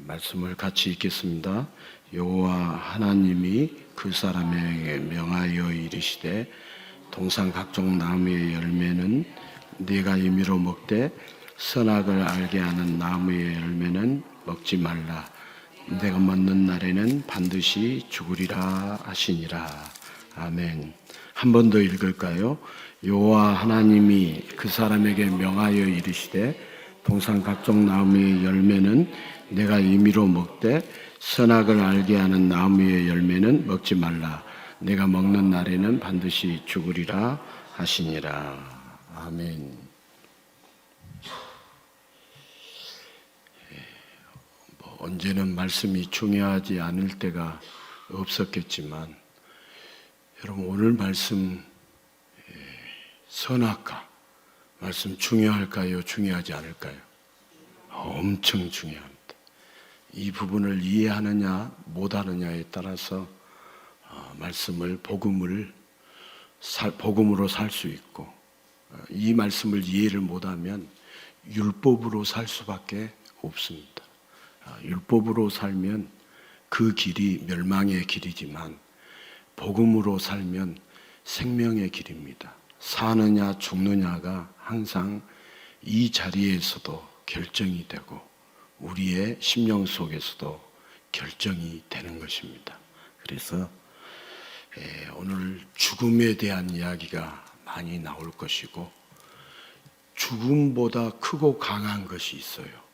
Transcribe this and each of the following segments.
말씀을 같이 읽겠습니다. 여호와 하나님이 그 사람에게 명하여 이르시되 동산 각종 나무의 열매는 네가 임의로 먹되 선악을 알게 하는 나무의 열매는 먹지 말라. 내가 먹는 날에는 반드시 죽으리라 하시니라. 아멘. 한 번 더 읽을까요? 여호와 하나님이 그 사람에게 명하여 이르시되 동산 각종 나무의 열매는 내가 임의로 먹되 선악을 알게 하는 나무의 열매는 먹지 말라. 내가 먹는 날에는 반드시 죽으리라 하시니라. 아멘. 언제는 말씀이 중요하지 않을 때가 없었겠지만 여러분 오늘 말씀 선악과 말씀 중요할까요? 중요하지 않을까요? 엄청 중요합니다. 이 부분을 이해하느냐 못하느냐에 따라서 말씀을 복음으로 살 수 있고 이 말씀을 이해를 못하면 율법으로 살 수밖에 없습니다. 율법으로 살면 그 길이 멸망의 길이지만 복음으로 살면 생명의 길입니다. 사느냐 죽느냐가 항상 이 자리에서도 결정이 되고 우리의 심령 속에서도 결정이 되는 것입니다. 그래서 오늘 죽음에 대한 이야기가 많이 나올 것이고 죽음보다 크고 강한 것이 있어요.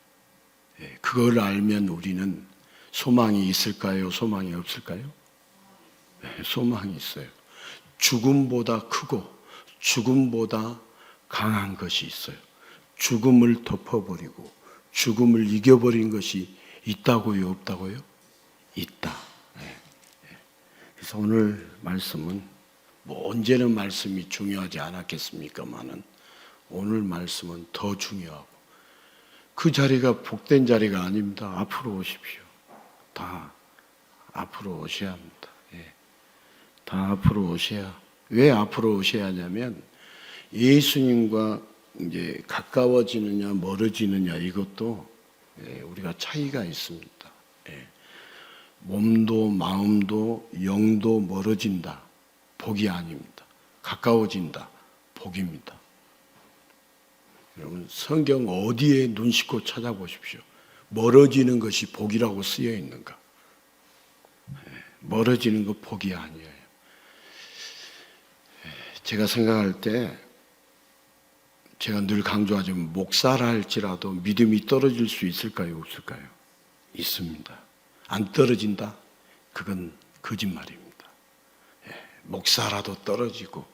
그걸 알면 우리는 소망이 있을까요? 소망이 없을까요? 소망이 있어요. 죽음보다 크고 죽음보다 강한 것이 있어요. 죽음을 덮어버리고 죽음을 이겨버린 것이 있다고요? 없다고요? 있다. 그래서 오늘 말씀은 언제는 말씀이 중요하지 않았겠습니까마는 오늘 말씀은 더 중요하고 그 자리가 복된 자리가 아닙니다. 앞으로 오십시오. 다 앞으로 오셔야 합니다. 다 앞으로 오셔야. 왜 앞으로 오셔야 하냐면 예수님과 이제 가까워지느냐 멀어지느냐 이것도 우리가 차이가 있습니다. 몸도 마음도 영도 멀어진다. 복이 아닙니다. 가까워진다. 복입니다. 여러분 성경 어디에 눈 씻고 찾아보십시오. 멀어지는 것이 복이라고 쓰여 있는가? 멀어지는 거 복이 아니에요. 제가 생각할 때 제가 늘 강조하지만 목사라 할지라도 믿음이 떨어질 수 있을까요? 없을까요? 있습니다. 안 떨어진다? 그건 거짓말입니다. 목사라도 떨어지고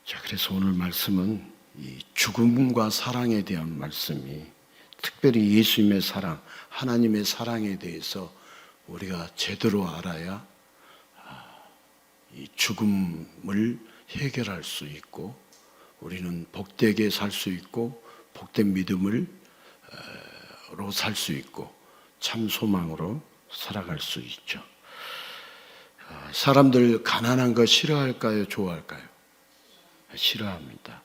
자, 그래서 오늘 말씀은 이 죽음과 사랑에 대한 말씀이 특별히 예수님의 사랑, 하나님의 사랑에 대해서 우리가 제대로 알아야 이 죽음을 해결할 수 있고 우리는 복되게 살 수 있고 복된 믿음으로 살 수 있고 참 소망으로 살아갈 수 있죠. 사람들 가난한 거 싫어할까요? 좋아할까요? 싫어합니다.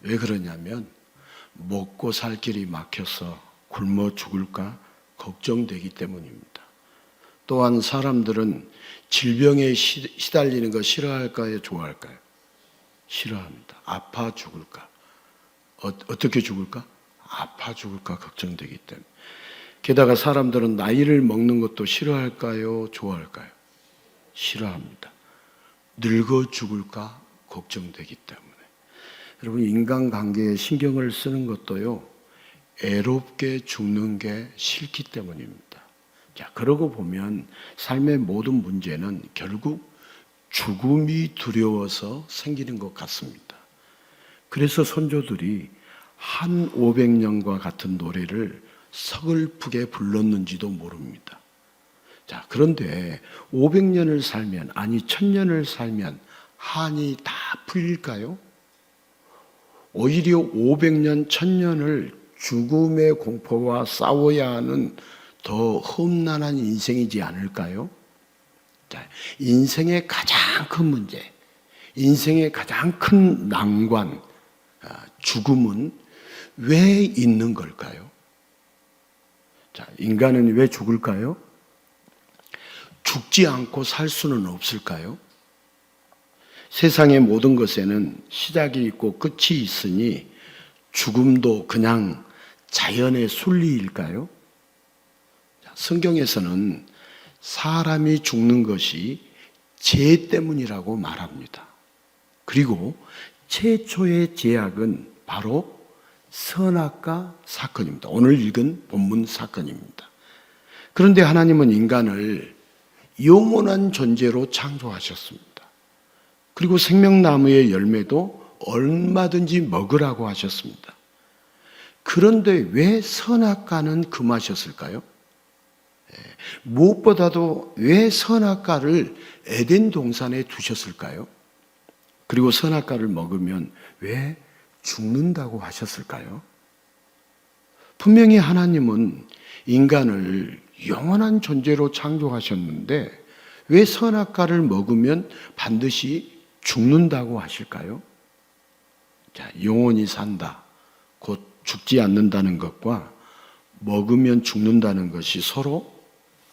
왜 그러냐면 먹고 살 길이 막혀서 굶어 죽을까 걱정되기 때문입니다. 또한 사람들은 질병에 시달리는 거 싫어할까요? 좋아할까요? 싫어합니다. 아파 죽을까? 어떻게 죽을까? 아파 죽을까 걱정되기 때문에. 게다가 사람들은 나이를 먹는 것도 싫어할까요? 좋아할까요? 싫어합니다. 늙어 죽을까 걱정되기 때문에. 여러분 인간관계에 신경을 쓰는 것도요 애롭게 죽는 게 싫기 때문입니다. 자, 그러고 보면 삶의 모든 문제는 결국 죽음이 두려워서 생기는 것 같습니다. 그래서 선조들이 한 500년과 같은 노래를 서글프게 불렀는지도 모릅니다. 자, 그런데 500년을 살면, 아니 1000년을 살면 한이 다 풀릴까요? 오히려 500년, 1000년을 죽음의 공포와 싸워야 하는 더 험난한 인생이지 않을까요? 자, 인생의 가장 큰 문제, 인생의 가장 큰 난관, 죽음은 왜 있는 걸까요? 자, 인간은 왜 죽을까요? 죽지 않고 살 수는 없을까요? 세상의 모든 것에는 시작이 있고 끝이 있으니 죽음도 그냥 자연의 순리일까요? 성경에서는 사람이 죽는 것이 죄 때문이라고 말합니다. 그리고 최초의 죄악은 바로 선악과 사건입니다. 오늘 읽은 본문 사건입니다. 그런데 하나님은 인간을 영원한 존재로 창조하셨습니다. 그리고 생명나무의 열매도 얼마든지 먹으라고 하셨습니다. 그런데 왜 선악과는 금하셨을까요? 무엇보다도 왜 선악과를 에덴 동산에 두셨을까요? 그리고 선악과를 먹으면 왜 죽는다고 하셨을까요? 분명히 하나님은 인간을 영원한 존재로 창조하셨는데 왜 선악과를 먹으면 반드시 죽는다고 하실까요? 자, 영원히 산다, 곧 죽지 않는다는 것과 먹으면 죽는다는 것이 서로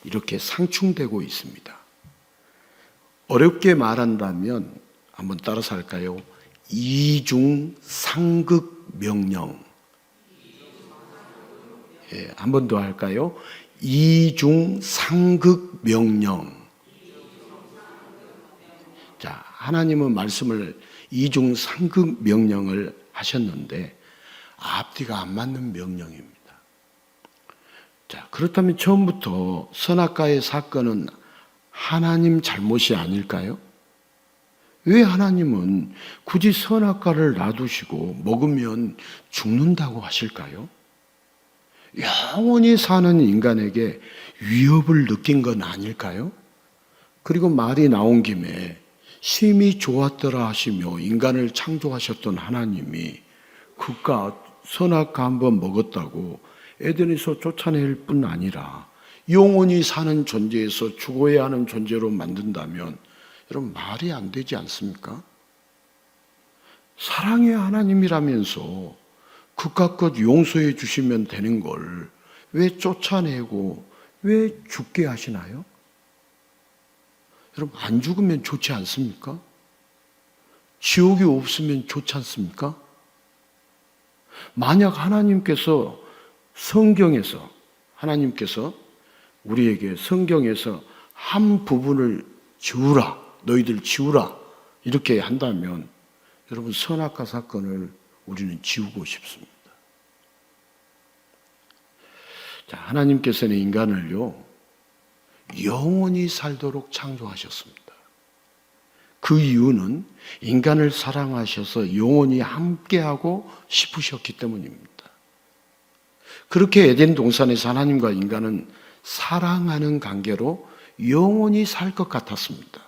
이렇게 상충되고 있습니다. 어렵게 말한다면 한번 따라서 할까요? 이중상극 명령. 한 번 더 할까요? 이중상극 명령. 자, 하나님은 말씀을 이중상극 명령을 하셨는데 앞뒤가 안 맞는 명령입니다. 자, 그렇다면 처음부터 선악과의 사건은 하나님 잘못이 아닐까요? 왜 하나님은 굳이 선악과를 놔두시고 먹으면 죽는다고 하실까요? 영원히 사는 인간에게 위협을 느낀 건 아닐까요? 그리고 말이 나온 김에 심히 좋았더라 하시며 인간을 창조하셨던 하나님이 그깟 선악과 한번 먹었다고 에덴에서 쫓아낼 뿐 아니라 영원히 사는 존재에서 죽어야 하는 존재로 만든다면 여러분 말이 안 되지 않습니까? 사랑의 하나님이라면서 그깟 것 용서해 주시면 되는 걸 왜 쫓아내고 왜 죽게 하시나요? 여러분 안 죽으면 좋지 않습니까? 지옥이 없으면 좋지 않습니까? 만약 하나님께서 우리에게 성경에서 한 부분을 지우라, 너희들 지우라 이렇게 한다면 여러분 선악과 사건을 우리는 지우고 싶습니다. 자, 하나님께서는 인간을요 영원히 살도록 창조하셨습니다. 그 이유는 인간을 사랑하셔서 영원히 함께하고 싶으셨기 때문입니다. 그렇게 에덴 동산에서 하나님과 인간은 사랑하는 관계로 영원히 살 것 같았습니다.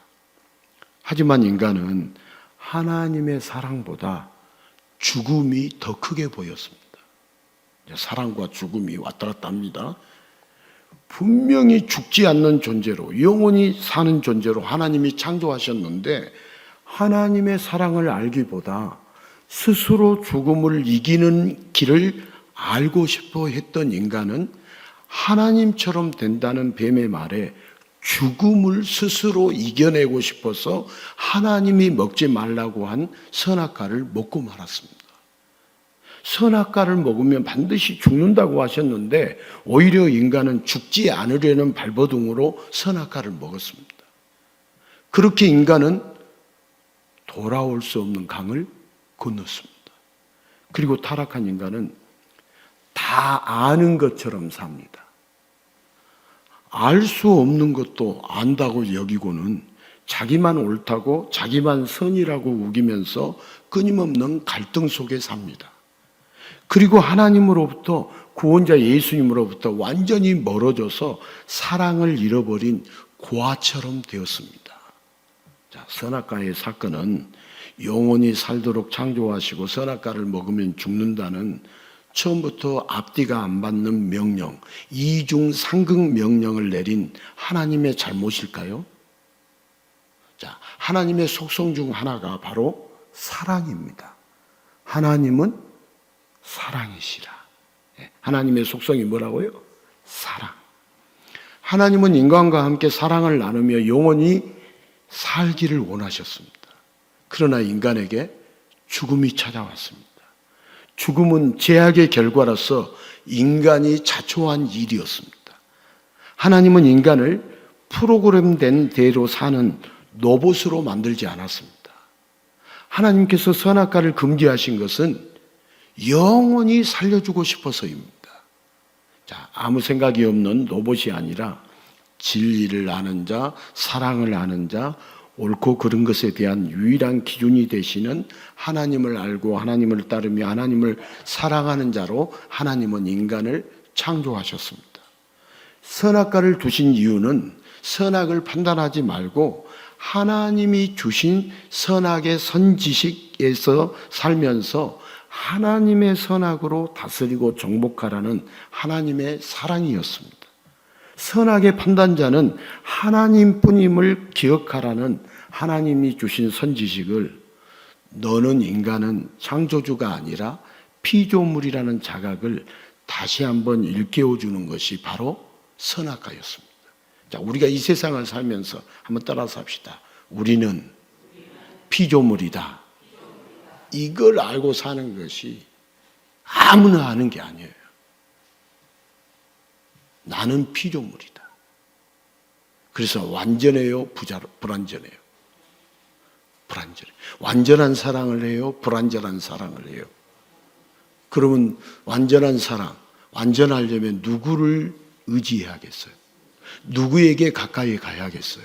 하지만 인간은 하나님의 사랑보다 죽음이 더 크게 보였습니다. 사랑과 죽음이 왔다 갔다 합니다. 분명히 죽지 않는 존재로 영원히 사는 존재로 하나님이 창조하셨는데 하나님의 사랑을 알기보다 스스로 죽음을 이기는 길을 알고 싶어 했던 인간은 하나님처럼 된다는 뱀의 말에 죽음을 스스로 이겨내고 싶어서 하나님이 먹지 말라고 한 선악과를 먹고 말았습니다. 선악과를 먹으면 반드시 죽는다고 하셨는데 오히려 인간은 죽지 않으려는 발버둥으로 선악과를 먹었습니다. 그렇게 인간은 돌아올 수 없는 강을 건넜습니다. 그리고 타락한 인간은 다 아는 것처럼 삽니다. 알 수 없는 것도 안다고 여기고는 자기만 옳다고 자기만 선이라고 우기면서 끊임없는 갈등 속에 삽니다. 그리고 하나님으로부터 구원자 예수님으로부터 완전히 멀어져서 사랑을 잃어버린 고아처럼 되었습니다. 자, 선악과의 사건은 영원히 살도록 창조하시고 선악과를 먹으면 죽는다는 처음부터 앞뒤가 안 받는 명령, 이중 상극 명령을 내린 하나님의 잘못일까요? 자, 하나님의 속성 중 하나가 바로 사랑입니다. 하나님은 사랑이시라. 하나님의 속성이 뭐라고요? 사랑. 하나님은 인간과 함께 사랑을 나누며 영원히 살기를 원하셨습니다. 그러나 인간에게 죽음이 찾아왔습니다. 죽음은 죄악의 결과로서 인간이 자초한 일이었습니다. 하나님은 인간을 프로그램된 대로 사는 로봇으로 만들지 않았습니다. 하나님께서 선악과를 금지하신 것은 영원히 살려주고 싶어서입니다. 자, 아무 생각이 없는 로봇이 아니라 진리를 아는 자, 사랑을 아는 자, 옳고 그른 것에 대한 유일한 기준이 되시는 하나님을 알고 하나님을 따르며 하나님을 사랑하는 자로 하나님은 인간을 창조하셨습니다. 선악과를 두신 이유는 선악을 판단하지 말고 하나님이 주신 선악의 선지식에서 살면서 하나님의 선악으로 다스리고 정복하라는 하나님의 사랑이었습니다. 선악의 판단자는 하나님뿐임을 기억하라는 하나님이 주신 선지식을 너는 인간은 창조주가 아니라 피조물이라는 자각을 다시 한번 일깨워주는 것이 바로 선악과였습니다. 자, 우리가 이 세상을 살면서 한번 따라서 합시다. 우리는 피조물이다. 이걸 알고 사는 것이 아무나 아는 게 아니에요. 나는 피조물이다. 그래서 완전해요? 불완전해요? 불완전해요. 완전한 사랑을 해요? 불완전한 사랑을 해요? 그러면 완전한 사랑, 완전하려면 누구를 의지해야겠어요? 누구에게 가까이 가야겠어요?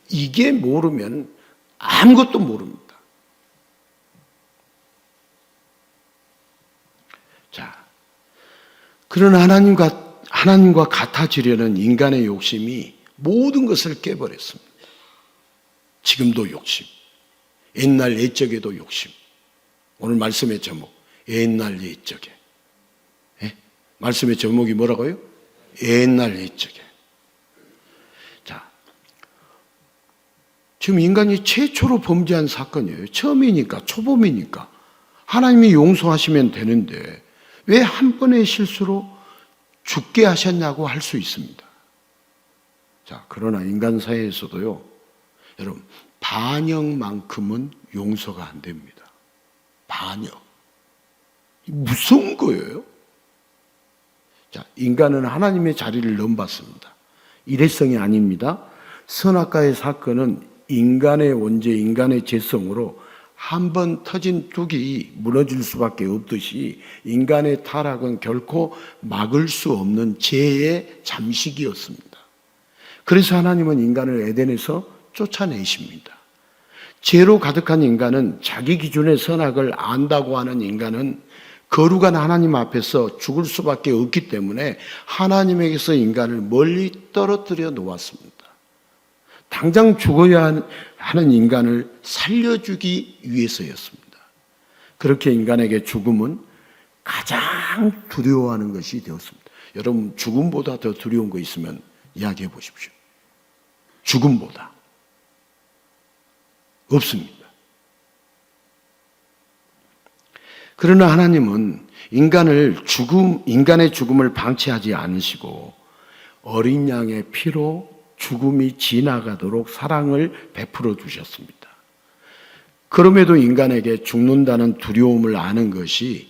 이게 모르면 아무것도 모릅니다. 자, 그런 하나님과 같아지려는 인간의 욕심이 모든 것을 깨버렸습니다. 지금도 욕심, 옛날 옛적에도 욕심. 오늘 말씀의 제목, 옛날 옛적에. 예? 말씀의 제목이 뭐라고요? 옛날 옛적에. 자, 지금 인간이 최초로 범죄한 사건이에요. 처음이니까, 초범이니까. 하나님이 용서하시면 되는데 왜 한 번의 실수로 죽게 하셨냐고 할 수 있습니다. 자, 그러나 인간 사회에서도요, 여러분, 반역만큼은 용서가 안 됩니다. 반역. 무서운 거예요. 자, 인간은 하나님의 자리를 넘봤습니다. 일회성이 아닙니다. 선악과의 사건은 인간의 원죄, 인간의 죄성으로 한 번 터진 뚝이 무너질 수밖에 없듯이 인간의 타락은 결코 막을 수 없는 죄의 잠식이었습니다. 그래서 하나님은 인간을 에덴에서 쫓아내십니다. 죄로 가득한 인간은 자기 기준의 선악을 안다고 하는 인간은 거룩한 하나님 앞에서 죽을 수밖에 없기 때문에 하나님에게서 인간을 멀리 떨어뜨려 놓았습니다. 당장 죽어야 하는 인간을 살려주기 위해서였습니다. 그렇게 인간에게 죽음은 가장 두려워하는 것이 되었습니다. 여러분, 죽음보다 더 두려운 거 있으면 이야기해 보십시오. 죽음보다. 없습니다. 그러나 하나님은 인간의 죽음을 방치하지 않으시고 어린 양의 피로 죽음이 지나가도록 사랑을 베풀어 주셨습니다. 그럼에도 인간에게 죽는다는 두려움을 아는 것이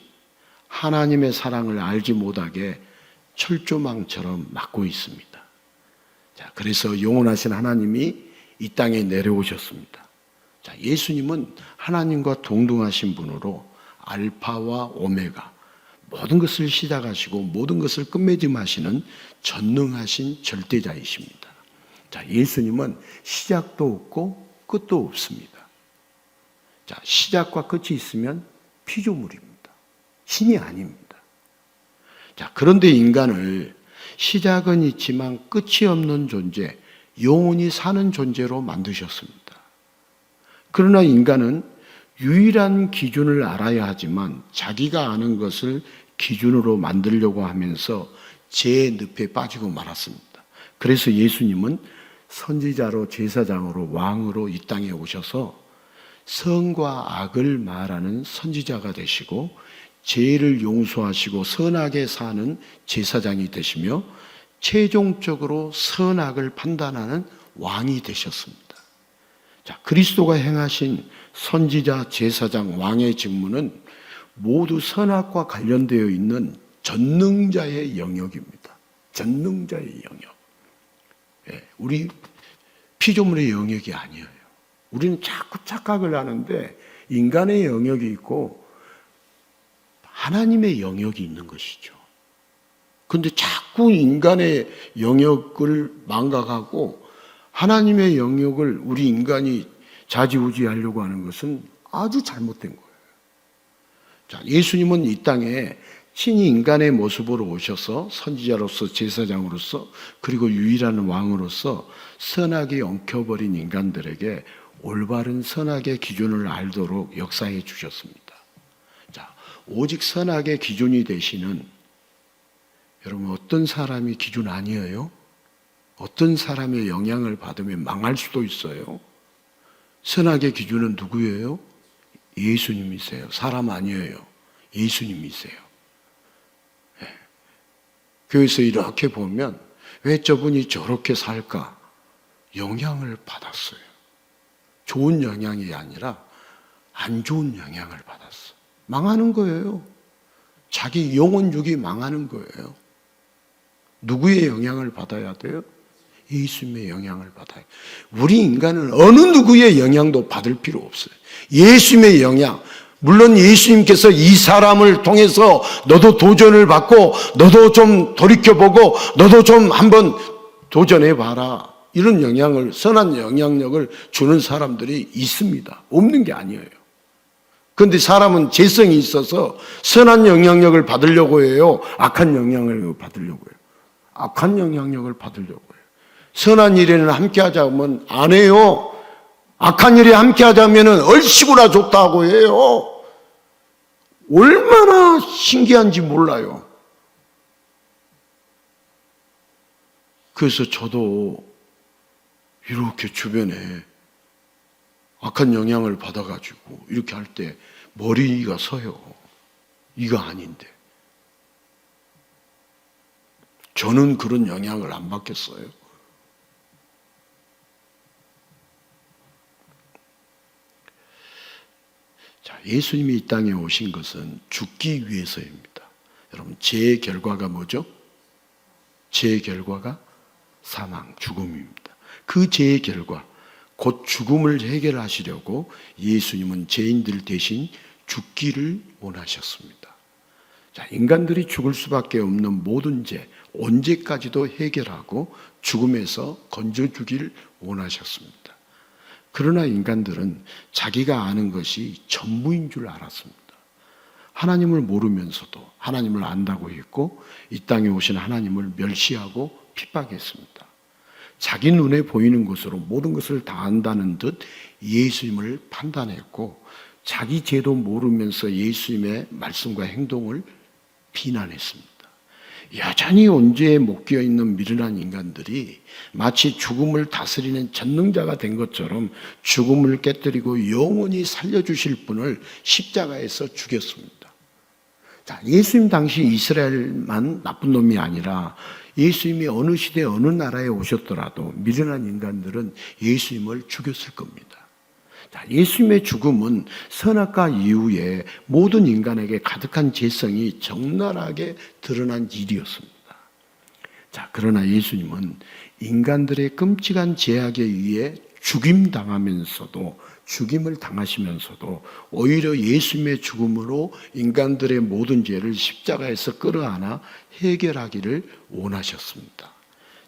하나님의 사랑을 알지 못하게 철조망처럼 막고 있습니다. 자, 그래서 영원하신 하나님이 이 땅에 내려오셨습니다. 자, 예수님은 하나님과 동등하신 분으로 알파와 오메가, 모든 것을 시작하시고 모든 것을 끝맺음하시는 전능하신 절대자이십니다. 자, 예수님은 시작도 없고 끝도 없습니다. 자, 시작과 끝이 있으면 피조물입니다. 신이 아닙니다. 자, 그런데 인간을 시작은 있지만 끝이 없는 존재, 영원히 사는 존재로 만드셨습니다. 그러나 인간은 유일한 기준을 알아야 하지만 자기가 아는 것을 기준으로 만들려고 하면서 죄의 늪에 빠지고 말았습니다. 그래서 예수님은 선지자로, 제사장으로, 왕으로 이 땅에 오셔서 선과 악을 말하는 선지자가 되시고 죄를 용서하시고 선하게 사는 제사장이 되시며 최종적으로 선악을 판단하는 왕이 되셨습니다. 자, 그리스도가 행하신 선지자, 제사장, 왕의 직무는 모두 선악과 관련되어 있는 전능자의 영역입니다. 전능자의 영역. 우리 피조물의 영역이 아니에요. 우리는 자꾸 착각을 하는데 인간의 영역이 있고 하나님의 영역이 있는 것이죠. 그런데 자꾸 인간의 영역을 망각하고 하나님의 영역을 우리 인간이 좌지우지하려고 하는 것은 아주 잘못된 거예요. 자, 예수님은 이 땅에 친히 인간의 모습으로 오셔서 선지자로서, 제사장으로서, 그리고 유일한 왕으로서 선악이 엉켜버린 인간들에게 올바른 선악의 기준을 알도록 역사해 주셨습니다. 자, 오직 선악의 기준이 되시는, 여러분, 어떤 사람이 기준 아니에요? 어떤 사람의 영향을 받으면 망할 수도 있어요. 선악의 기준은 누구예요? 예수님이세요. 사람 아니에요. 예수님이세요. 그래서 이렇게 보면 왜 저분이 저렇게 살까? 영향을 받았어요. 좋은 영향이 아니라 안 좋은 영향을 받았어. 망하는 거예요. 자기 영혼육이 망하는 거예요. 누구의 영향을 받아야 돼요? 예수님의 영향을 받아요. 우리 인간은 어느 누구의 영향도 받을 필요 없어요. 예수님의 영향. 물론 예수님께서 이 사람을 통해서 너도 도전을 받고 너도 좀 돌이켜보고 너도 좀 한번 도전해봐라. 이런 영향을, 선한 영향력을 주는 사람들이 있습니다. 없는 게 아니에요. 그런데 사람은 재성이 있어서 선한 영향력을 받으려고 해요? 악한 영향력을 받으려고 해요? 악한 영향력을 받으려고 해요. 선한 일에는 함께 하자면 안 해요. 악한 일에 함께 하자면 얼씨구나 좋다고 해요. 얼마나 신기한지 몰라요. 그래서 저도 이렇게 주변에 악한 영향을 받아가지고 이렇게 할 때 머리가 서요. 이거 아닌데. 저는 그런 영향을 안 받겠어요. 자, 예수님이 이 땅에 오신 것은 죽기 위해서입니다. 여러분, 죄의 결과가 뭐죠? 죄의 결과가 사망, 죽음입니다. 그 죄의 결과, 곧 죽음을 해결하시려고 예수님은 죄인들 대신 죽기를 원하셨습니다. 자, 인간들이 죽을 수밖에 없는 모든 죄, 언제까지도 해결하고 죽음에서 건져주길 원하셨습니다. 그러나 인간들은 자기가 아는 것이 전부인 줄 알았습니다. 하나님을 모르면서도 하나님을 안다고 했고 이 땅에 오신 하나님을 멸시하고 핍박했습니다. 자기 눈에 보이는 것으로 모든 것을 다 안다는 듯 예수님을 판단했고 자기 죄도 모르면서 예수님의 말씀과 행동을 비난했습니다. 여전히 온죄에 묶여 있는 미련한 인간들이 마치 죽음을 다스리는 전능자가 된 것처럼 죽음을 깨뜨리고 영원히 살려주실 분을 십자가에서 죽였습니다. 자, 예수님 당시 이스라엘만 나쁜 놈이 아니라 예수님이 어느 시대 어느 나라에 오셨더라도 미련한 인간들은 예수님을 죽였을 겁니다. 자, 예수님의 죽음은 선악과 이후에 모든 인간에게 가득한 죄성이 적나라하게 드러난 일이었습니다. 자, 그러나 예수님은 인간들의 끔찍한 죄악에 의해 죽임을 당하시면서도 오히려 예수님의 죽음으로 인간들의 모든 죄를 십자가에서 끌어안아 해결하기를 원하셨습니다.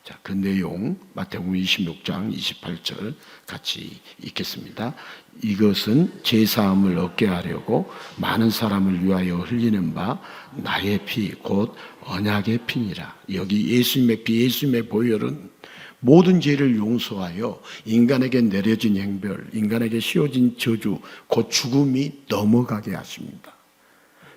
자, 그 내용 마태복음 26장 28절 같이 읽겠습니다. 이것은 제사함을 얻게 하려고 많은 사람을 위하여 흘리는 바 나의 피 곧 언약의 피니라. 여기 예수님의 피, 예수님의 보혈은 모든 죄를 용서하여 인간에게 내려진 형벌, 인간에게 씌워진 저주, 곧 죽음이 넘어가게 하십니다.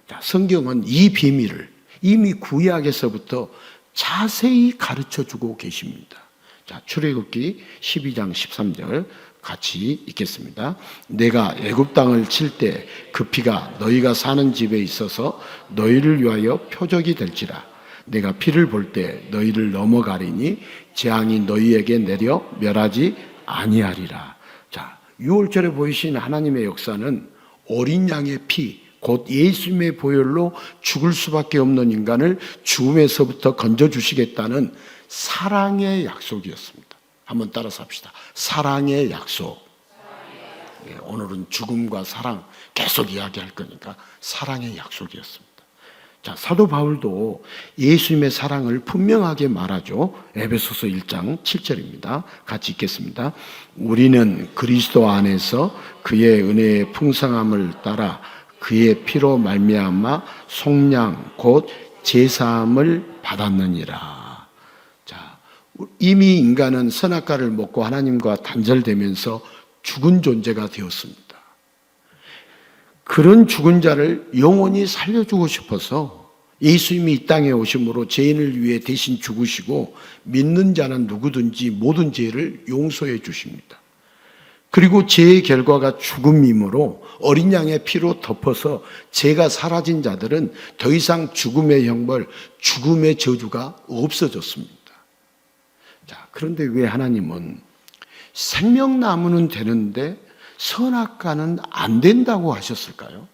자, 성경은 이 비밀을 이미 구약에서부터 자세히 가르쳐주고 계십니다. 자, 출애굽기 12장 13절 같이 읽겠습니다. 내가 애굽 땅을 칠 때 그 피가 너희가 사는 집에 있어서 너희를 위하여 표적이 될지라. 내가 피를 볼 때 너희를 넘어가리니 재앙이 너희에게 내려 멸하지 아니하리라. 자, 6월절에 보이신 하나님의 역사는 어린 양의 피, 곧 예수님의 보혈로 죽을 수밖에 없는 인간을 죽음에서부터 건져주시겠다는 사랑의 약속이었습니다. 한번 따라서 합시다. 사랑의 약속. 오늘은 죽음과 사랑 계속 이야기할 거니까 사랑의 약속이었습니다. 자, 사도 바울도 예수님의 사랑을 분명하게 말하죠. 에베소서 1장 7절입니다. 같이 읽겠습니다. 우리는 그리스도 안에서 그의 은혜의 풍성함을 따라 그의 피로 말미암아 속량 곧 제사함을 받았느니라. 자, 이미 인간은 선악과를 먹고 하나님과 단절되면서 죽은 존재가 되었습니다. 그런 죽은 자를 영원히 살려주고 싶어서 예수님이 이 땅에 오심으로 죄인을 위해 대신 죽으시고 믿는 자는 누구든지 모든 죄를 용서해 주십니다. 그리고 죄의 결과가 죽음이므로 어린 양의 피로 덮어서 죄가 사라진 자들은 더 이상 죽음의 형벌, 죽음의 저주가 없어졌습니다. 자, 그런데 왜 하나님은 생명나무는 되는데 선악과는 안 된다고 하셨을까요?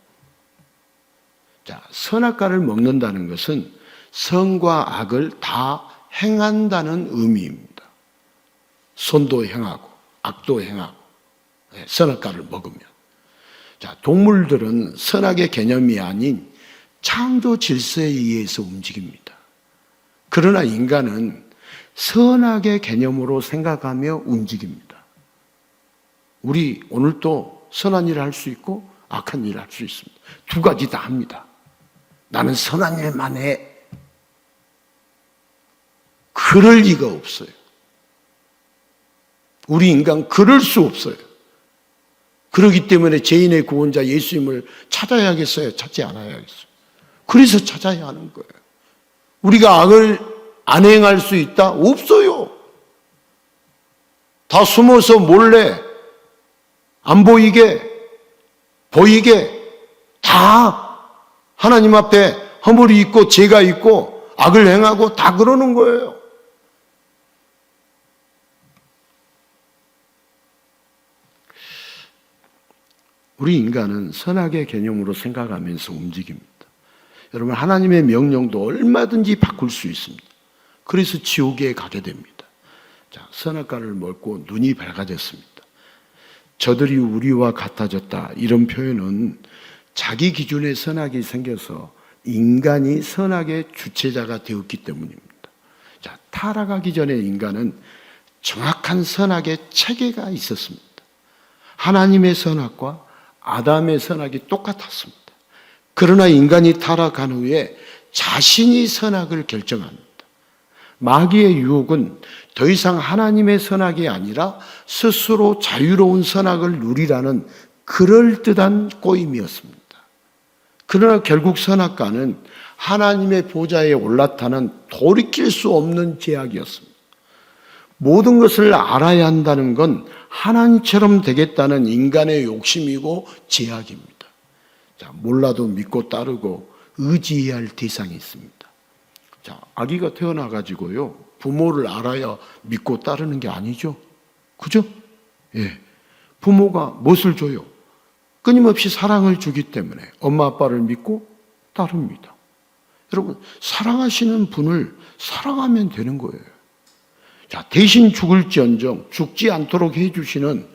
자, 선악과를 먹는다는 것은 선과 악을 다 행한다는 의미입니다. 선도 행하고 악도 행하고 선악과를 먹으면. 자, 동물들은 선악의 개념이 아닌 창조 질서에 의해서 움직입니다. 그러나 인간은 선악의 개념으로 생각하며 움직입니다. 우리 오늘도 선한 일을 할 수 있고 악한 일을 할 수 있습니다. 두 가지 다 합니다. 나는 선한 일만 해. 그럴 리가 없어요. 우리 인간 그럴 수 없어요. 그렇기 때문에 죄인의 구원자 예수님을 찾아야겠어요? 찾지 않아야겠어요? 그래서 찾아야 하는 거예요. 우리가 악을 안 행할 수 있다? 없어요. 다 숨어서 몰래 안 보이게 보이게 다 하나님 앞에 허물이 있고 죄가 있고 악을 행하고 다 그러는 거예요. 우리 인간은 선악의 개념으로 생각하면서 움직입니다. 여러분, 하나님의 명령도 얼마든지 바꿀 수 있습니다. 그래서 지옥에 가게 됩니다. 자, 선악과를 먹고 눈이 밝아졌습니다. 저들이 우리와 같아졌다. 이런 표현은 자기 기준의 선악이 생겨서 인간이 선악의 주체자가 되었기 때문입니다. 자, 타락하기 전에 인간은 정확한 선악의 체계가 있었습니다. 하나님의 선악과 아담의 선악이 똑같았습니다. 그러나 인간이 타락한 후에 자신이 선악을 결정합니다. 마귀의 유혹은 더 이상 하나님의 선악이 아니라 스스로 자유로운 선악을 누리라는 그럴듯한 꼬임이었습니다. 그러나 결국 선악과는 하나님의 보좌에 올라타는 돌이킬 수 없는 제약이었습니다. 모든 것을 알아야 한다는 건 하나님처럼 되겠다는 인간의 욕심이고 제약입니다. 자, 몰라도 믿고 따르고 의지해야 할 대상이 있습니다. 자, 아기가 태어나가지고요, 부모를 알아야 믿고 따르는 게 아니죠. 그죠? 예. 부모가 무엇을 줘요? 끊임없이 사랑을 주기 때문에 엄마 아빠를 믿고 따릅니다. 여러분, 사랑하시는 분을 사랑하면 되는 거예요. 자, 대신 죽을지언정 죽지 않도록 해주시는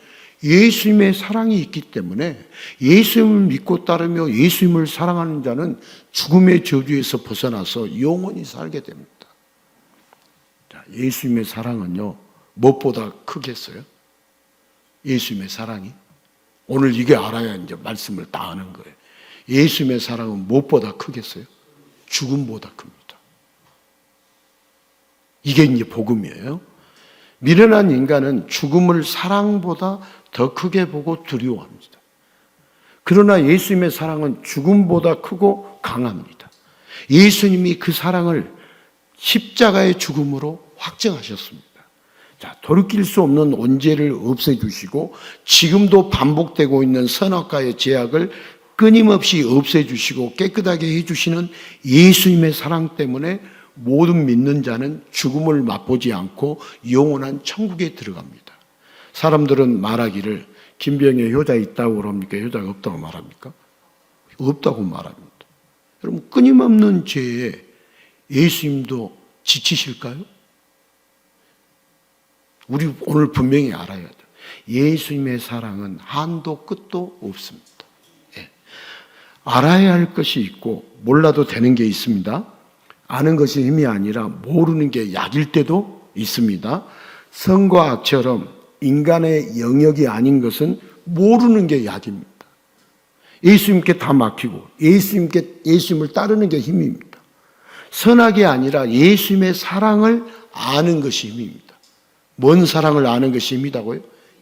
예수님의 사랑이 있기 때문에 예수님을 믿고 따르며 예수님을 사랑하는 자는 죽음의 저주에서 벗어나서 영원히 살게 됩니다. 자, 예수님의 사랑은요, 무엇보다 크겠어요? 예수님의 사랑이? 오늘 이게 알아야 이제 말씀을 다 아는 거예요. 예수님의 사랑은 무엇보다 크겠어요? 죽음보다 큽니다. 이게 이제 복음이에요. 미련한 인간은 죽음을 사랑보다 더 크게 보고 두려워합니다. 그러나 예수님의 사랑은 죽음보다 크고 강합니다. 예수님이 그 사랑을 십자가의 죽음으로 확증하셨습니다. 자, 돌이킬 수 없는 온죄를 없애주시고 지금도 반복되고 있는 선악과의 죄악을 끊임없이 없애주시고 깨끗하게 해주시는 예수님의 사랑 때문에 모든 믿는 자는 죽음을 맛보지 않고 영원한 천국에 들어갑니다. 사람들은 말하기를 김병에 효자 있다고 그럽니까? 효자가 없다고 말합니까? 없다고 말합니다. 여러분, 끊임없는 죄에 예수님도 지치실까요? 우리 오늘 분명히 알아야 돼요. 예수님의 사랑은 한도 끝도 없습니다. 예. 알아야 할 것이 있고 몰라도 되는 게 있습니다. 아는 것이 힘이 아니라 모르는 게 약일 때도 있습니다. 선과 악처럼 인간의 영역이 아닌 것은 모르는 게 약입니다. 예수님께 다 맡기고 예수님을 따르는 게 힘입니다. 선악이 아니라 예수님의 사랑을 아는 것이 힘입니다. 뭔 사랑을 아는 것이 힘이다고요?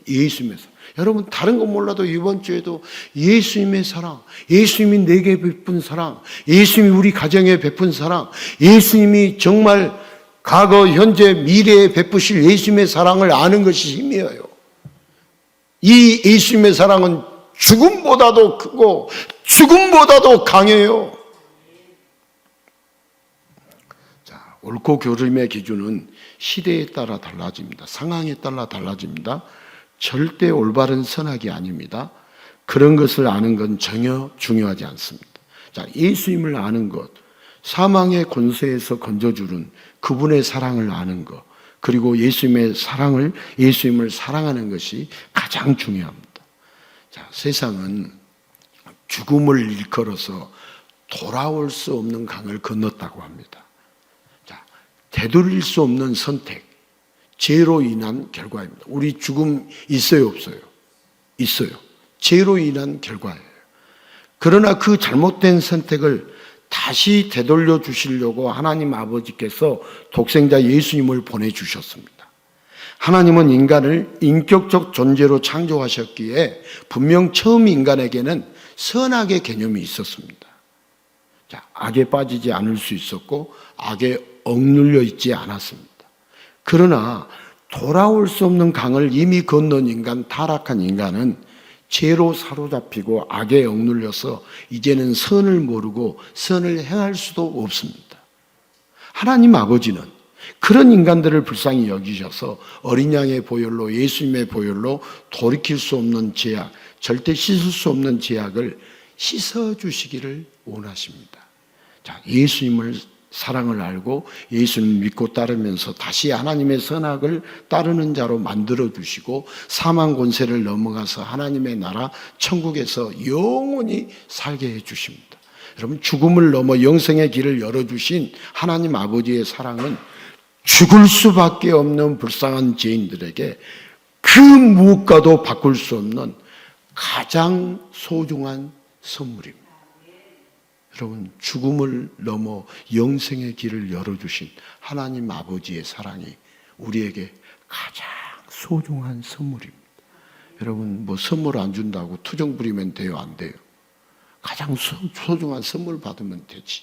예수님의 사랑. 여러분, 다른 건 몰라도 이번 주에도 예수님의 사랑, 예수님이 내게 베푼 사랑, 예수님이 우리 가정에 베푼 사랑, 예수님이 정말 과거, 현재, 미래에 베푸실 예수님의 사랑을 아는 것이 힘이에요. 이 예수님의 사랑은 죽음보다도 크고 죽음보다도 강해요. 자, 옳고 그름의 기준은 시대에 따라 달라집니다. 상황에 따라 달라집니다. 절대 올바른 선악이 아닙니다. 그런 것을 아는 건 전혀 중요하지 않습니다. 자, 예수님을 아는 것, 사망의 권세에서 건져주는 그분의 사랑을 아는 것, 그리고 예수님을 사랑하는 것이 가장 중요합니다. 자, 세상은 죽음을 일컬어서 돌아올 수 없는 강을 건넜다고 합니다. 자, 되돌릴 수 없는 선택, 죄로 인한 결과입니다. 우리 죽음 있어요, 없어요? 있어요. 죄로 인한 결과예요. 그러나 그 잘못된 선택을 다시 되돌려 주시려고 하나님 아버지께서 독생자 예수님을 보내주셨습니다. 하나님은 인간을 인격적 존재로 창조하셨기에 분명 처음 인간에게는 선악의 개념이 있었습니다. 자, 악에 빠지지 않을 수 있었고 악에 억눌려 있지 않았습니다. 그러나 돌아올 수 없는 강을 이미 건넌 인간, 타락한 인간은 죄로 사로잡히고 악에 억눌려서 이제는 선을 모르고 선을 행할 수도 없습니다. 하나님 아버지는 그런 인간들을 불쌍히 여기셔서 어린 양의 보혈로, 예수님의 보혈로 돌이킬 수 없는 죄악, 절대 씻을 수 없는 죄악을 씻어주시기를 원하십니다. 자, 예수님을 사랑을 알고 예수님을 믿고 따르면서 다시 하나님의 선악을 따르는 자로 만들어주시고 사망 권세를 넘어가서 하나님의 나라 천국에서 영원히 살게 해주십니다. 여러분, 죽음을 넘어 영생의 길을 열어주신 하나님 아버지의 사랑은 죽을 수밖에 없는 불쌍한 죄인들에게 그 무엇과도 바꿀 수 없는 가장 소중한 선물입니다. 여러분, 죽음을 넘어 영생의 길을 열어주신 하나님 아버지의 사랑이 우리에게 가장 소중한 선물입니다. 여러분, 뭐 선물 안 준다고 투정 부리면 돼요, 안 돼요? 가장 소중한 선물 받으면 되지.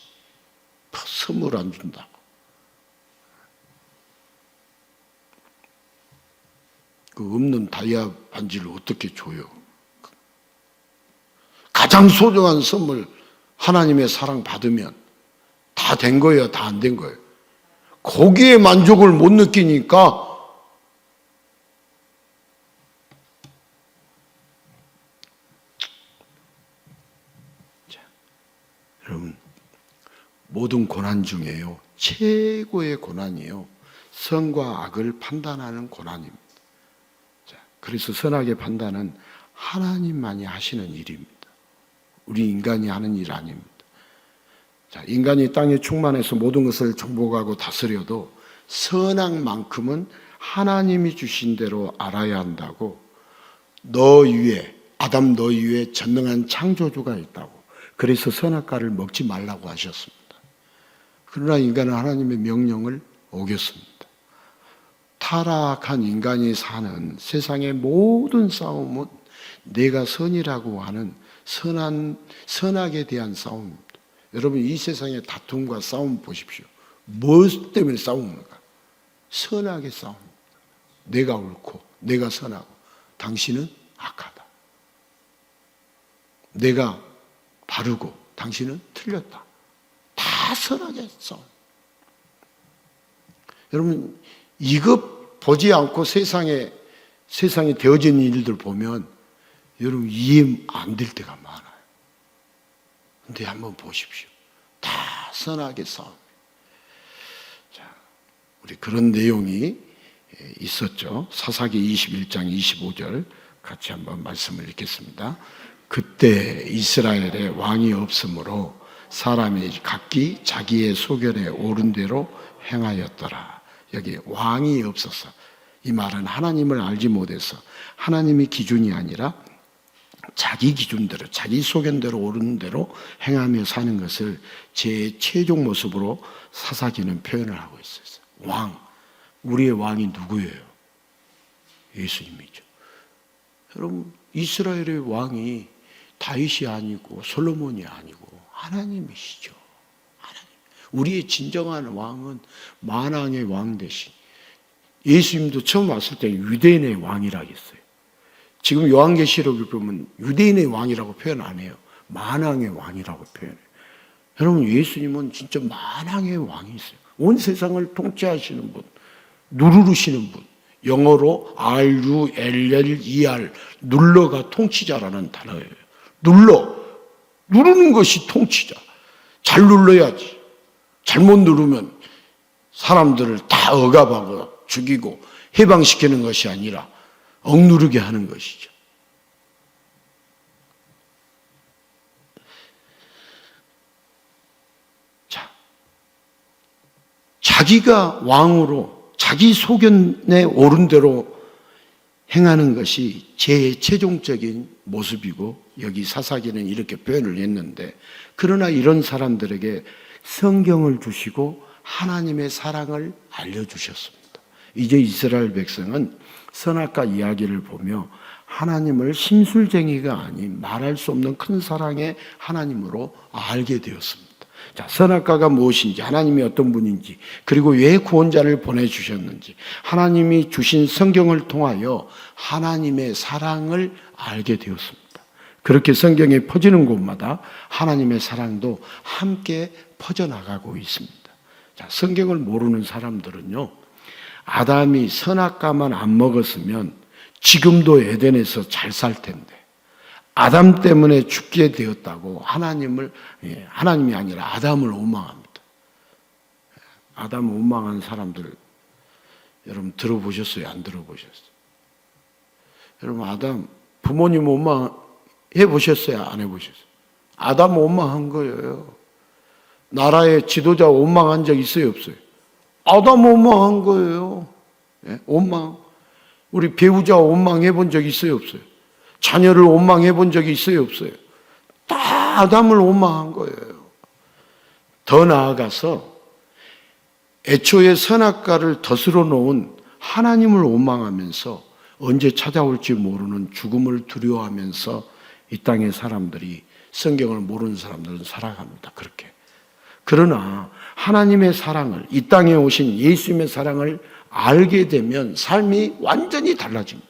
선물 안 준다고. 그 없는 다이아 반지를 어떻게 줘요? 가장 소중한 선물 하나님의 사랑 받으면 다 된 거예요, 다 안 된 거예요? 거기에 만족을 못 느끼니까 자, 여러분, 모든 고난 중에요 최고의 고난이요 선과 악을 판단하는 고난입니다. 자, 그래서 선악의 판단은 하나님만이 하시는 일입니다. 우리 인간이 하는 일 아닙니다. 자, 인간이 땅에 충만해서 모든 것을 정복하고 다스려도 선악만큼은 하나님이 주신 대로 알아야 한다고, 너 위에, 아담 너 위에 전능한 창조주가 있다고, 그래서 선악과를 먹지 말라고 하셨습니다. 그러나 인간은 하나님의 명령을 어겼습니다. 타락한 인간이 사는 세상의 모든 싸움은 내가 선이라고 하는 선악에 대한 싸움입니다. 여러분, 이 세상의 다툼과 싸움 보십시오. 무엇 때문에 싸우는가? 선악의 싸움입니다. 내가 옳고 내가 선하고 당신은 악하다. 내가 바르고 당신은 틀렸다. 다 선악의 싸움. 여러분, 이거 보지 않고 세상에 되어진 일들 보면 여러분 이해 안 될 때가 많아요. 근데 한번 보십시오. 다 선악의 싸움. 자, 우리 그런 내용이 있었죠. 사사기 21장 25절 같이 한번 말씀을 읽겠습니다. 그때 이스라엘에 왕이 없으므로 사람이 각기 자기의 소견에 옳은 대로 행하였더라. 여기 왕이 없었어. 이 말은 하나님을 알지 못해서 하나님의 기준이 아니라 자기 기준대로, 자기 소견대로 옳은 대로 행하며 사는 것을 제 최종 모습으로 사사기는 표현을 하고 있었어요. 왕, 우리의 왕이 누구예요? 예수님이죠. 여러분, 이스라엘의 왕이 다윗이 아니고 솔로몬이 아니고 하나님이시죠. 하나님. 우리의 진정한 왕은 만왕의 왕 대신, 예수님도 처음 왔을 때 유대인의 왕이라고 했어요. 지금 요한계시록을 보면 유대인의 왕이라고 표현 안 해요. 만왕의 왕이라고 표현해요. 여러분, 예수님은 진짜 만왕의 왕이세요. 온 세상을 통치하시는 분, 누르시는 분. 영어로 RULLER, 눌러가 통치자라는 단어예요. 누르는 것이 통치자. 잘 눌러야지. 잘못 누르면 사람들을 다 억압하고 죽이고 해방시키는 것이 아니라 억누르게 하는 것이죠. 자, 자기가 왕으로 자기 소견에 옳은 대로 행하는 것이 제 최종적인 모습이고, 여기 사사기는 이렇게 표현을 했는데, 그러나 이런 사람들에게 성경을 주시고 하나님의 사랑을 알려주셨습니다. 이제 이스라엘 백성은 선악과 이야기를 보며 하나님을 심술쟁이가 아닌 말할 수 없는 큰 사랑의 하나님으로 알게 되었습니다. 자, 선악과가 무엇인지, 하나님이 어떤 분인지, 그리고 왜 구원자를 보내주셨는지, 하나님이 주신 성경을 통하여 하나님의 사랑을 알게 되었습니다. 그렇게 성경이 퍼지는 곳마다 하나님의 사랑도 함께 퍼져나가고 있습니다. 자, 성경을 모르는 사람들은요, 아담이 선악과만 안 먹었으면 지금도 에덴에서 잘 살 텐데, 아담 때문에 죽게 되었다고 하나님이 아니라 아담을 원망합니다. 아담을 원망한 사람들 여러분 들어보셨어요? 안 들어보셨어요? 여러분, 아담 부모님 원망해 보셨어요? 안 해보셨어요? 아담 원망한 거예요. 나라의 지도자 원망한 적 있어요? 없어요? 아담 원망한 거예요. 원망. 우리 배우자 원망해 본 적 있어요? 없어요? 자녀를 원망해 본 적이 있어요? 없어요? 다 아담을 원망한 거예요. 더 나아가서 애초에 선악과를 덫으로 놓은 하나님을 원망하면서 언제 찾아올지 모르는 죽음을 두려워하면서 이 땅의 사람들이, 성경을 모르는 사람들은 살아갑니다. 그렇게. 그러나 하나님의 사랑을, 이 땅에 오신 예수님의 사랑을 알게 되면 삶이 완전히 달라집니다.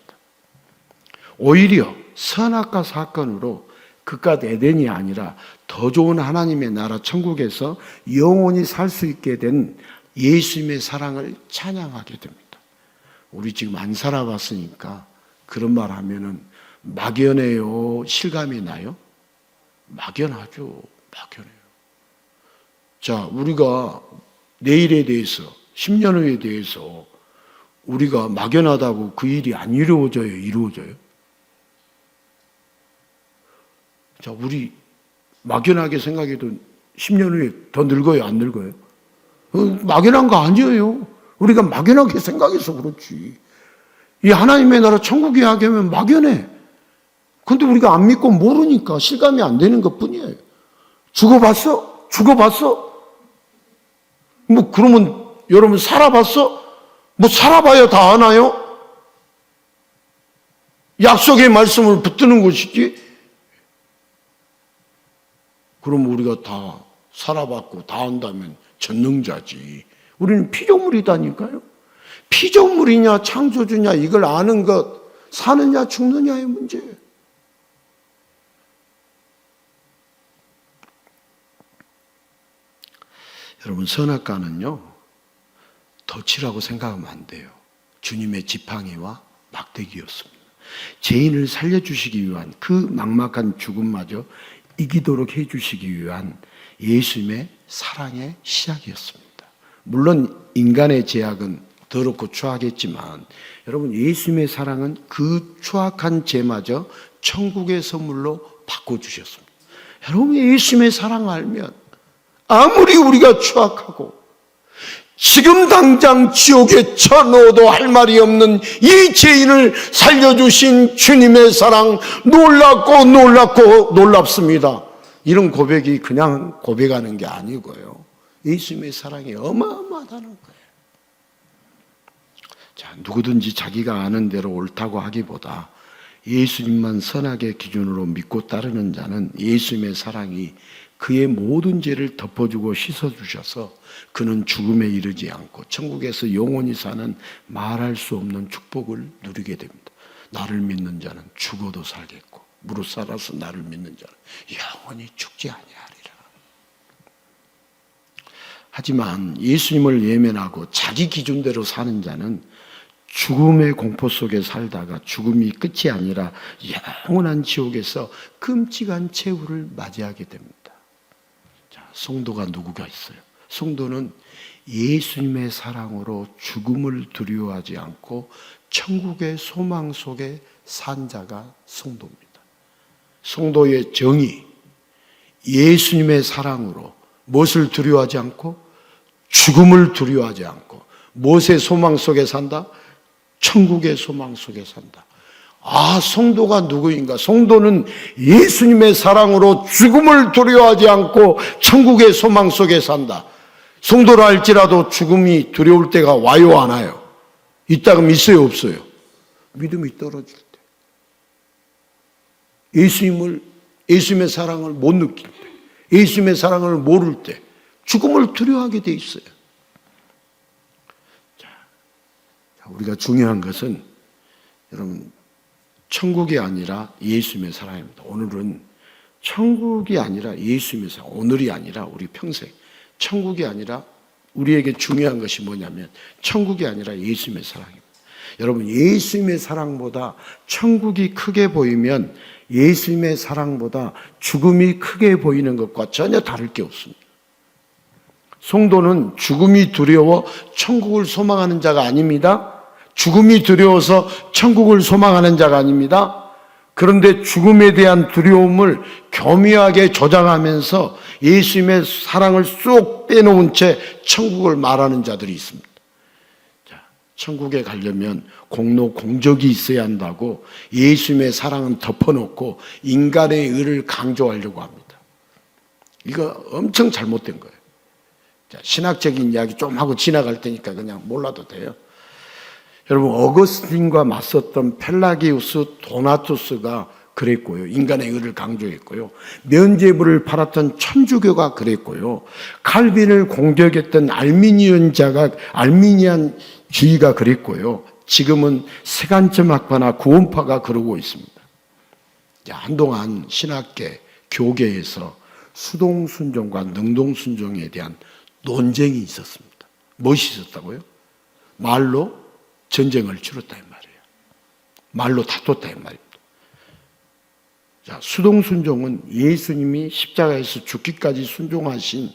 오히려 선악과 사건으로 그깟 에덴이 아니라 더 좋은 하나님의 나라 천국에서 영원히 살 수 있게 된 예수님의 사랑을 찬양하게 됩니다. 우리 지금 안 살아봤으니까 그런 말 하면은 막연해요? 실감이 나요? 막연하죠. 막연해요. 자, 우리가 내일에 대해서, 10년 후에 대해서 우리가 막연하다고 그 일이 안 이루어져요? 이루어져요? 자, 우리 막연하게 생각해도 10년 후에 더 늙어요? 안 늙어요? 막연한 거 아니에요. 우리가 막연하게 생각해서 그렇지. 이 하나님의 나라 천국 이야기하면 막연해. 근데 우리가 안 믿고 모르니까 실감이 안 되는 것 뿐이에요. 죽어봤어? 죽어봤어? 뭐 그러면 여러분 살아봤어? 뭐 살아봐야 다 아나요? 약속의 말씀을 붙드는 것이지. 그럼 우리가 다 살아봤고 다 한다면 전능자지. 우리는 피조물이다니까요. 피조물이냐 창조주냐 이걸 아는 것, 사느냐 죽느냐의 문제예요. 여러분, 선악과는요 덫이라고 생각하면 안 돼요. 주님의 지팡이와 막대기였습니다. 죄인을 살려주시기 위한 그 막막한 죽음마저 이기도록 해주시기 위한 예수님의 사랑의 시작이었습니다. 물론 인간의 죄악은 더럽고 추하겠지만 여러분, 예수님의 사랑은 그 추악한 죄마저 천국의 선물로 바꿔주셨습니다. 여러분, 예수님의 사랑 알면 아무리 우리가 추악하고 지금 당장 지옥에 쳐넣어도 할 말이 없는 이 죄인을 살려주신 주님의 사랑, 놀랍고 놀랍고 놀랍습니다. 이런 고백이 그냥 고백하는 게 아니고요, 예수님의 사랑이 어마어마하다는 거예요. 자, 누구든지 자기가 아는 대로 옳다고 하기보다 예수님만 선악의 기준으로 믿고 따르는 자는 예수님의 사랑이 그의 모든 죄를 덮어주고 씻어주셔서 그는 죽음에 이르지 않고 천국에서 영원히 사는 말할 수 없는 축복을 누리게 됩니다. 나를 믿는 자는 죽어도 살겠고 무릇 살아서 나를 믿는 자는 영원히 죽지 아니하리라. 하지만 예수님을 외면하고 자기 기준대로 사는 자는 죽음의 공포 속에 살다가 죽음이 끝이 아니라 영원한 지옥에서 끔찍한 최후를 맞이하게 됩니다. 자, 성도가 누구가 있어요? 성도는 예수님의 사랑으로 죽음을 두려워하지 않고 천국의 소망 속에 산 자가 성도입니다. 성도의 정의, 예수님의 사랑으로 무엇을 두려워하지 않고 죽음을 두려워하지 않고 무엇의 소망 속에 산다? 천국의 소망 속에 산다. 아, 성도가 누구인가? 성도는 예수님의 사랑으로 죽음을 두려워하지 않고 천국의 소망 속에 산다. 성도라 할지라도 죽음이 두려울 때가 와요, 안 와요? 있다가 있어요, 없어요? 믿음이 떨어질 때, 예수님의 사랑을 못 느낄 때, 예수님의 사랑을 모를 때 죽음을 두려워하게 돼 있어요. 자, 우리가 중요한 것은 여러분, 천국이 아니라 예수님의 사랑입니다. 오늘은 천국이 아니라 예수님의 사랑, 오늘이 아니라 우리 평생, 천국이 아니라 우리에게 중요한 것이 뭐냐면 천국이 아니라 예수님의 사랑입니다. 여러분, 예수님의 사랑보다 천국이 크게 보이면 예수님의 사랑보다 죽음이 크게 보이는 것과 전혀 다를 게 없습니다. 성도는 죽음이 두려워 천국을 소망하는 자가 아닙니다. 죽음이 두려워서 천국을 소망하는 자가 아닙니다. 그런데 죽음에 대한 두려움을 교묘하게 조장하면서 예수님의 사랑을 쏙 빼놓은 채 천국을 말하는 자들이 있습니다. 자, 천국에 가려면 공로 공적이 있어야 한다고 예수님의 사랑은 덮어놓고 인간의 의를 강조하려고 합니다. 이거 엄청 잘못된 거예요. 자, 신학적인 이야기 좀 하고 지나갈 테니까 그냥 몰라도 돼요. 여러분, 어거스틴과 맞섰던 펠라기우스 도나투스가 그랬고요. 인간의 의를 강조했고요. 면죄부를 팔았던 천주교가 그랬고요. 칼빈을 공격했던 알미니안주의가 그랬고요. 지금은 세간점 학파나 구원파가 그러고 있습니다. 한동안 신학계, 교계에서 수동순종과 능동순종에 대한 논쟁이 있었습니다. 무엇이 있었다고요? 말로 전쟁을 치렀다 이 말이에요. 말로 다퉜다 이 말입니다. 자, 수동순종은 예수님이 십자가에서 죽기까지 순종하신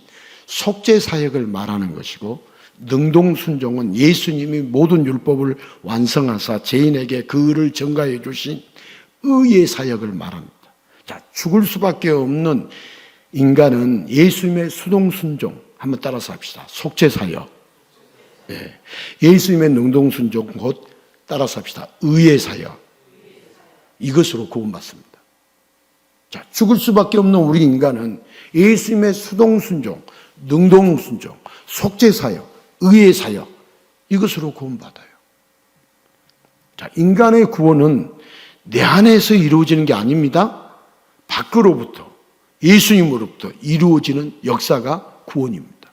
속죄 사역을 말하는 것이고, 능동순종은 예수님이 모든 율법을 완성하사 죄인에게 그 의를 전가해 주신 의의 사역을 말합니다. 자, 죽을 수밖에 없는 인간은 예수님의 수동순종, 한번 따라서 합시다. 속죄 사역. 네. 예수님의 능동순종, 곧 따라서 합시다. 의의 사역. 이것으로 구원받습니다. 자, 죽을 수밖에 없는 우리 인간은 예수님의 수동순종, 능동순종, 속죄 사역, 의의 사역, 이것으로 구원받아요. 자, 인간의 구원은 내 안에서 이루어지는 게 아닙니다. 밖으로부터 예수님으로부터 이루어지는 역사가 구원입니다.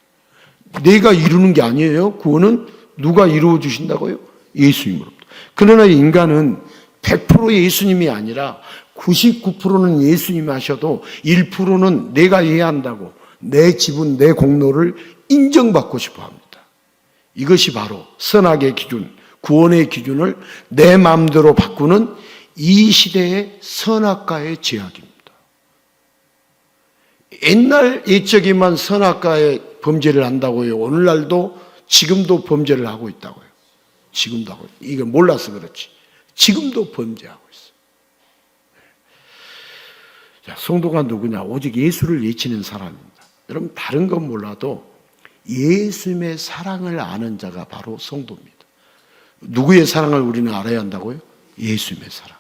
내가 이루는 게 아니에요. 구원은 누가 이루어 주신다고요? 예수님으로부터. 그러나 인간은 100% 예수님이 아니라 99%는 예수님이 하셔도 1%는 내가 해야 한다고 내 지분, 내 공로를 인정받고 싶어 합니다. 이것이 바로 선악의 기준, 구원의 기준을 내 마음대로 바꾸는 이 시대의 선악과의 제약입니다. 옛날 옛적에만 선악과의 범죄를 한다고요. 오늘날도 지금도 범죄를 하고 있다고요. 지금도 하고 있어요. 이거 몰라서 그렇지. 지금도 범죄하고 있어요. 자, 성도가 누구냐? 오직 예수를 외치는 사람입니다. 여러분 다른 건 몰라도 예수님의 사랑을 아는 자가 바로 성도입니다. 누구의 사랑을 우리는 알아야 한다고요? 예수님의 사랑.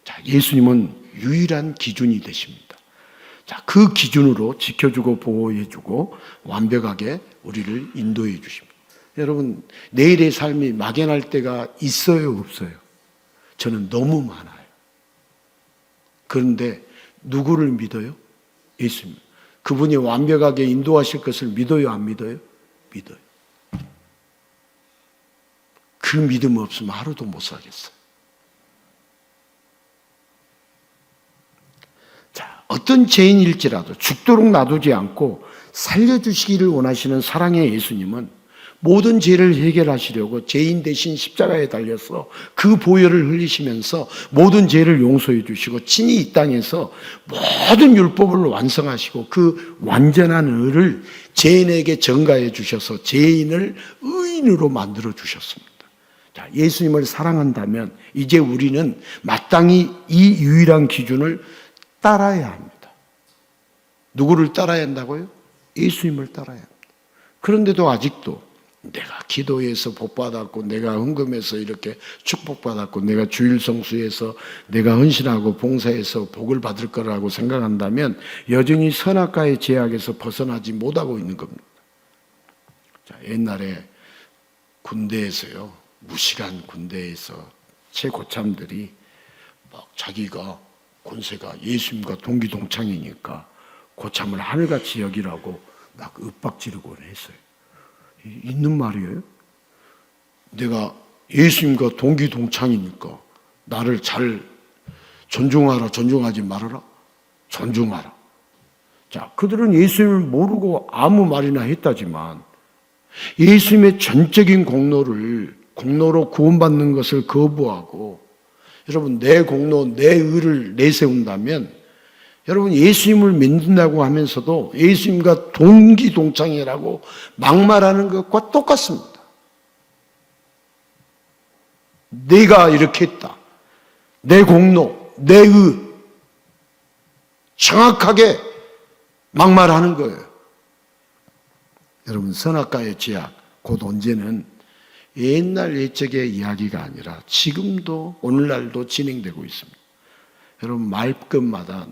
자, 예수님은 유일한 기준이 되십니다. 자, 그 기준으로 지켜주고 보호해주고 완벽하게 우리를 인도해 주십니다. 여러분, 내일의 삶이 막연할 때가 있어요, 없어요? 저는 너무 많아요. 그런데 누구를 믿어요? 예수님. 그분이 완벽하게 인도하실 것을 믿어요, 안 믿어요? 믿어요. 그 믿음 없으면 하루도 못 살겠어요. 자, 어떤 죄인일지라도 죽도록 놔두지 않고 살려주시기를 원하시는 사랑의 예수님은 모든 죄를 해결하시려고 죄인 대신 십자가에 달려서 그 보혈을 흘리시면서 모든 죄를 용서해 주시고 친히 이 땅에서 모든 율법을 완성하시고 그 완전한 의를 죄인에게 전가해 주셔서 죄인을 의인으로 만들어 주셨습니다. 자, 예수님을 사랑한다면 이제 우리는 마땅히 이 유일한 기준을 따라야 합니다. 누구를 따라야 한다고요? 예수님을 따라야 합니다. 그런데도 아직도 내가 기도해서 복받았고 내가 헌금해서 이렇게 축복받았고 내가 주일 성수해서 내가 헌신하고 봉사해서 복을 받을 거라고 생각한다면 여전히 선악과의 제약에서 벗어나지 못하고 있는 겁니다. 자, 옛날에 군대에서요, 무식한 군대에서 최고참들이 막 자기가 권세가 예수님과 동기동창이니까 고참을 하늘같이 여기라고 막 윽박지르곤 했어요. 있는 말이에요. 내가 예수님과 동기동창이니까 나를 잘 존중하라, 존중하지 말아라? 존중하라. 자, 그들은 예수님을 모르고 아무 말이나 했다지만 예수님의 전적인 공로로 구원받는 것을 거부하고 여러분 내 공로, 내 의를 내세운다면 여러분 예수님을 믿는다고 하면서도 예수님과 동기동창이라고 막말하는 것과 똑같습니다. 내가 이렇게 했다. 내 공로, 내 의 정확하게 막말하는 거예요. 여러분 선악과의 제약, 곧 언제는 옛날 옛적의 이야기가 아니라 지금도 오늘날도 진행되고 있습니다. 여러분 말끝마다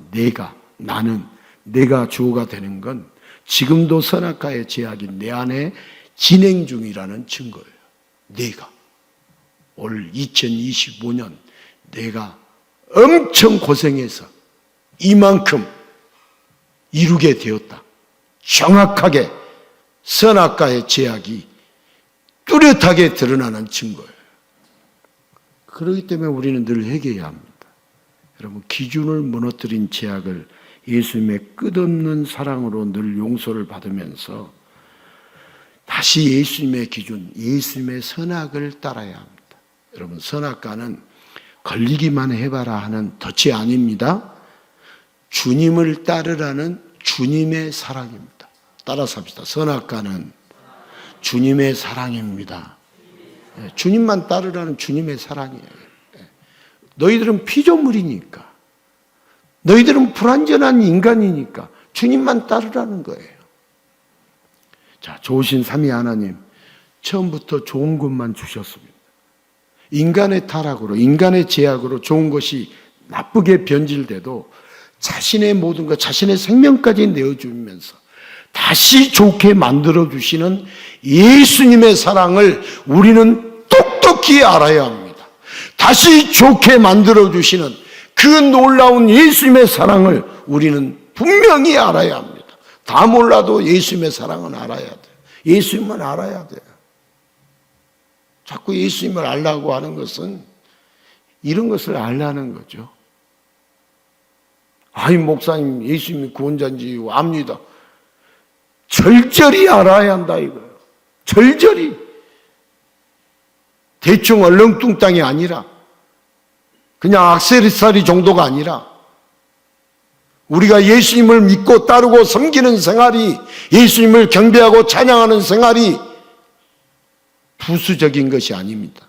나는 내가 주어가 되는 건 지금도 선악과의 제약이 내 안에 진행 중이라는 증거예요. 내가 올 2025년 내가 엄청 고생해서 이만큼 이루게 되었다. 정확하게 선악과의 제약이 뚜렷하게 드러나는 증거예요. 그렇기 때문에 우리는 늘 회개해야 합니다. 여러분 기준을 무너뜨린 제약을 예수님의 끝없는 사랑으로 늘 용서를 받으면서 다시 예수님의 기준, 예수님의 선악을 따라야 합니다. 여러분 선악과는 걸리기만 해봐라 하는 덫이 아닙니다. 주님을 따르라는 주님의 사랑입니다. 따라서 합시다. 선악과는 주님의 사랑입니다. 주님만 따르라는 주님의 사랑이에요. 너희들은 피조물이니까, 너희들은 불완전한 인간이니까 주님만 따르라는 거예요. 자, 좋으신 삼위 하나님, 처음부터 좋은 것만 주셨습니다. 인간의 타락으로, 인간의 제약으로 좋은 것이 나쁘게 변질돼도 자신의 모든 것, 자신의 생명까지 내어주면서 다시 좋게 만들어주시는 예수님의 사랑을 우리는 똑똑히 알아야 합니다. 다시 좋게 만들어주시는 그 놀라운 예수님의 사랑을 우리는 분명히 알아야 합니다. 다 몰라도 예수님의 사랑은 알아야 돼요. 예수님만 알아야 돼요. 자꾸 예수님을 알라고 하는 것은 이런 것을 알라는 거죠. 아니 목사님 예수님이 구원자인지 압니다. 절절히 알아야 한다 이거예요. 절절히. 대충 얼렁뚱땅이 아니라 그냥 악세사리 정도가 아니라 우리가 예수님을 믿고 따르고 섬기는 생활이, 예수님을 경배하고 찬양하는 생활이 부수적인 것이 아닙니다.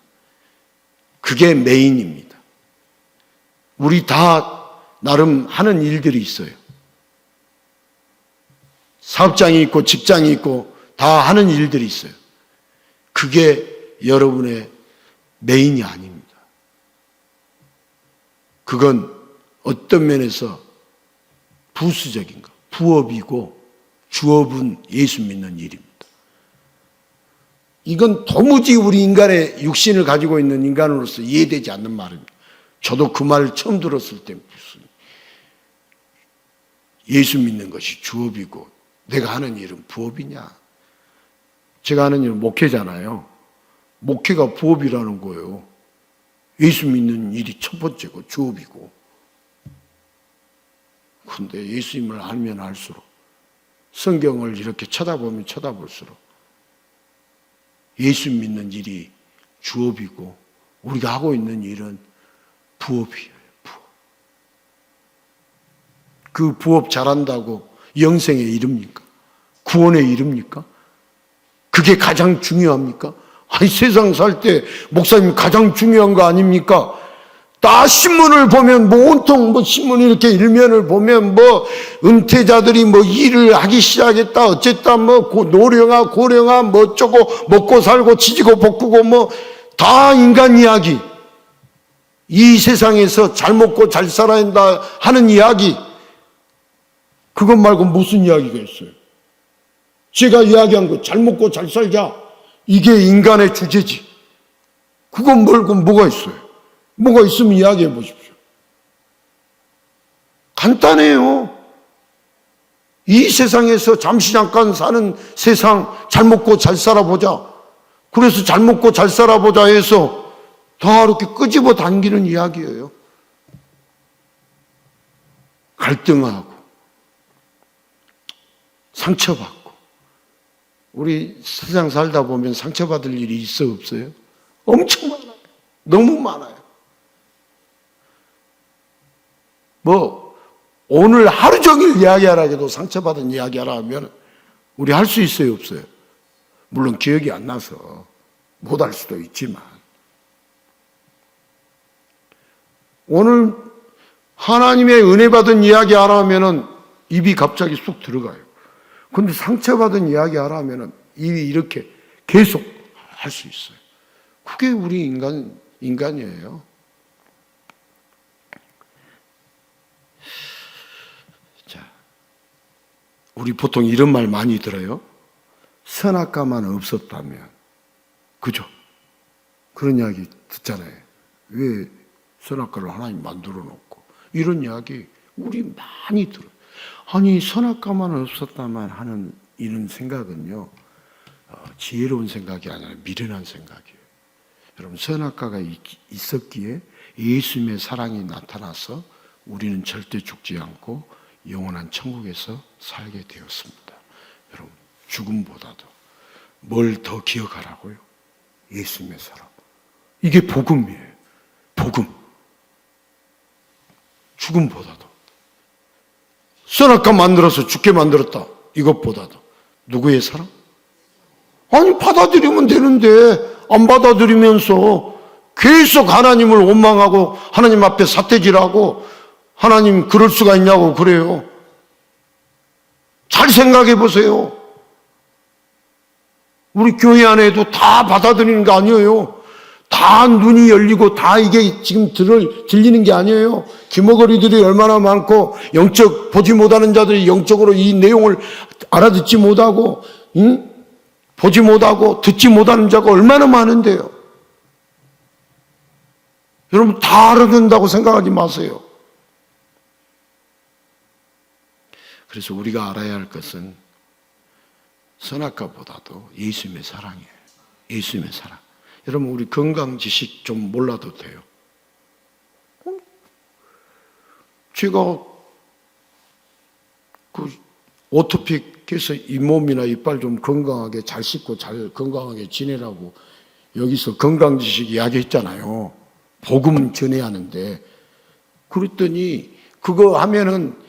그게 메인입니다. 우리 다 나름 하는 일들이 있어요. 사업장이 있고 직장이 있고 다 하는 일들이 있어요. 그게 여러분의 메인이 아닙니다. 그건 어떤 면에서 부수적인 것, 부업이고 주업은 예수 믿는 일입니다. 이건 도무지 우리 인간의 육신을 가지고 있는 인간으로서 이해되지 않는 말입니다. 저도 그 말을 처음 들었을 때 무슨 예수 믿는 것이 주업이고 내가 하는 일은 부업이냐. 제가 하는 일은 목회잖아요. 목회가 부업이라는 거예요. 예수 믿는 일이 첫 번째고 주업이고. 근데 예수님을 알면 알수록, 성경을 이렇게 쳐다보면 쳐다볼수록 예수 믿는 일이 주업이고 우리가 하고 있는 일은 부업이에요. 부업. 그 부업 잘한다고 영생에 이릅니까? 구원에 이릅니까? 그게 가장 중요합니까? 아니 세상 살 때 목사님 가장 중요한 거 아닙니까? 다 신문을 보면 온통 신문 이렇게 일면을 보면 은퇴자들이 일을 하기 시작했다 어쨌다 노령아 고령아 어쩌고 먹고 살고 지지고 볶고 다 인간 이야기. 이 세상에서 잘 먹고 잘 살아야 한다 하는 이야기. 그것 말고 무슨 이야기가 있어요? 제가 이야기한 거 잘 먹고 잘 살자. 이게 인간의 주제지. 그건 말고 뭐가 있어요? 뭐가 있으면 이야기해 보십시오. 간단해요. 이 세상에서 잠시 잠깐 사는 세상 잘 먹고 잘 살아보자. 그래서 잘 먹고 잘 살아보자 해서 다 이렇게 끄집어 당기는 이야기예요. 갈등하고 상처받고. 우리 세상 살다 보면 상처받을 일이 있어 없어요? 엄청 많아요. 너무 많아요. 오늘 하루 종일 이야기하라 해도 상처받은 이야기하라 하면 우리 할 수 있어요 없어요? 물론 기억이 안 나서 못할 수도 있지만 오늘 하나님의 은혜 받은 이야기 하라 하면은 입이 갑자기 쑥 들어가요. 근데 상처받은 이야기 하라 하면은 입이 이렇게 계속 할 수 있어요. 그게 우리 인간이에요. 자, 우리 보통 이런 말 많이 들어요. 선악과만 없었다면. 그죠? 그런 이야기 듣잖아요. 왜 선악과를 하나님 만들어 놓고. 이런 이야기 우리 많이 들어요. 아니 선악과만 없었다만 하는 이런 생각은요. 지혜로운 생각이 아니라 미련한 생각이에요. 여러분 선악과가 있었기에 예수님의 사랑이 나타나서 우리는 절대 죽지 않고 영원한 천국에서 살게 되었습니다. 여러분 죽음보다도 뭘 더 기억하라고요? 예수님의 사랑. 이게 복음이에요. 복음. 죽음보다도. 선악과 만들어서 죽게 만들었다. 이것보다도. 누구의 사랑? 아니 받아들이면 되는데 안 받아들이면서 계속 하나님을 원망하고 하나님 앞에 삿대질하고 하나님 그럴 수가 있냐고 그래요. 잘 생각해 보세요. 우리 교회 안에도 다 받아들이는 거 아니에요. 다 눈이 열리고 다 이게 지금 들리는 게 아니에요. 기머거리들이 얼마나 많고 영적 보지 못하는 자들이 영적으로 이 내용을 알아듣지 못하고 보지 못하고 듣지 못하는 자가 얼마나 많은데요. 여러분 다 알아듣는다고 생각하지 마세요. 그래서 우리가 알아야 할 것은 선악과보다도 예수님의 사랑이에요. 예수님의 사랑. 여러분, 우리 건강 지식 좀 몰라도 돼요. 제가 그 오토픽해서 잇몸이나 이빨 좀 건강하게 잘 씻고 잘 건강하게 지내라고 여기서 건강 지식 이야기했잖아요. 복음 전해야 하는데, 그랬더니 그거 하면은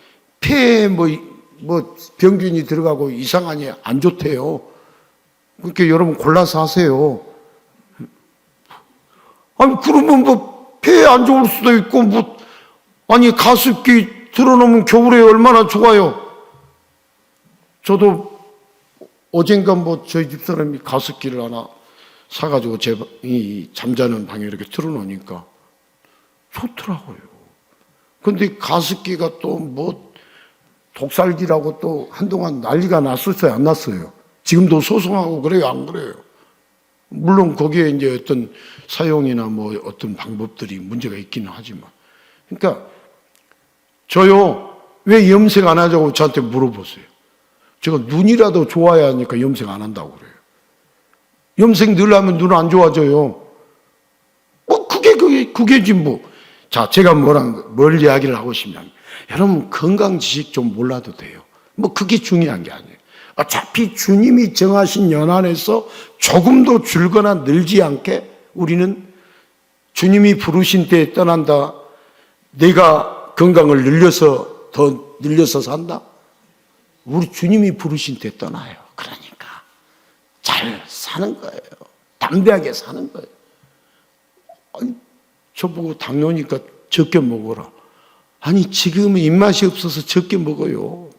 폐에 뭐 병균이 들어가고 이상하니 안 좋대요. 그러니까 여러분 골라서 하세요. 아니 그러면 뭐 폐에 안 좋을 수도 있고 아니 가습기 틀어놓으면 겨울에 얼마나 좋아요. 저도 어젠가 저희 집사람이 가습기를 하나 사가지고 제 잠자는 방에 이렇게 틀어놓으니까 좋더라고요. 근데 가습기가 또 독살기라고 또 한동안 난리가 났었어요, 안 났어요? 지금도 소송하고 그래요, 안 그래요? 물론 거기에 이제 어떤 사용이나 어떤 방법들이 문제가 있기는 하지만. 그러니까 저요, 왜 염색 안 하자고 저한테 물어보세요. 제가 눈이라도 좋아야 하니까 염색 안 한다고 그래요. 염색 늘 하면 눈 안 좋아져요. 그게지 뭐. 자, 제가 뭘 이야기를 하고 싶냐면, 여러분 건강 지식 좀 몰라도 돼요. 그게 중요한 게 아니에요. 어차피 주님이 정하신 연한에서 조금도 줄거나 늘지 않게 우리는 주님이 부르신 때에 떠난다. 내가 건강을 더 늘려서 산다. 우리 주님이 부르신 때 떠나요. 그러니까 잘 사는 거예요. 담대하게 사는 거예요. 아니, 저보고 당뇨니까 적게 먹어라. 아니 지금은 입맛이 없어서 적게 먹어요.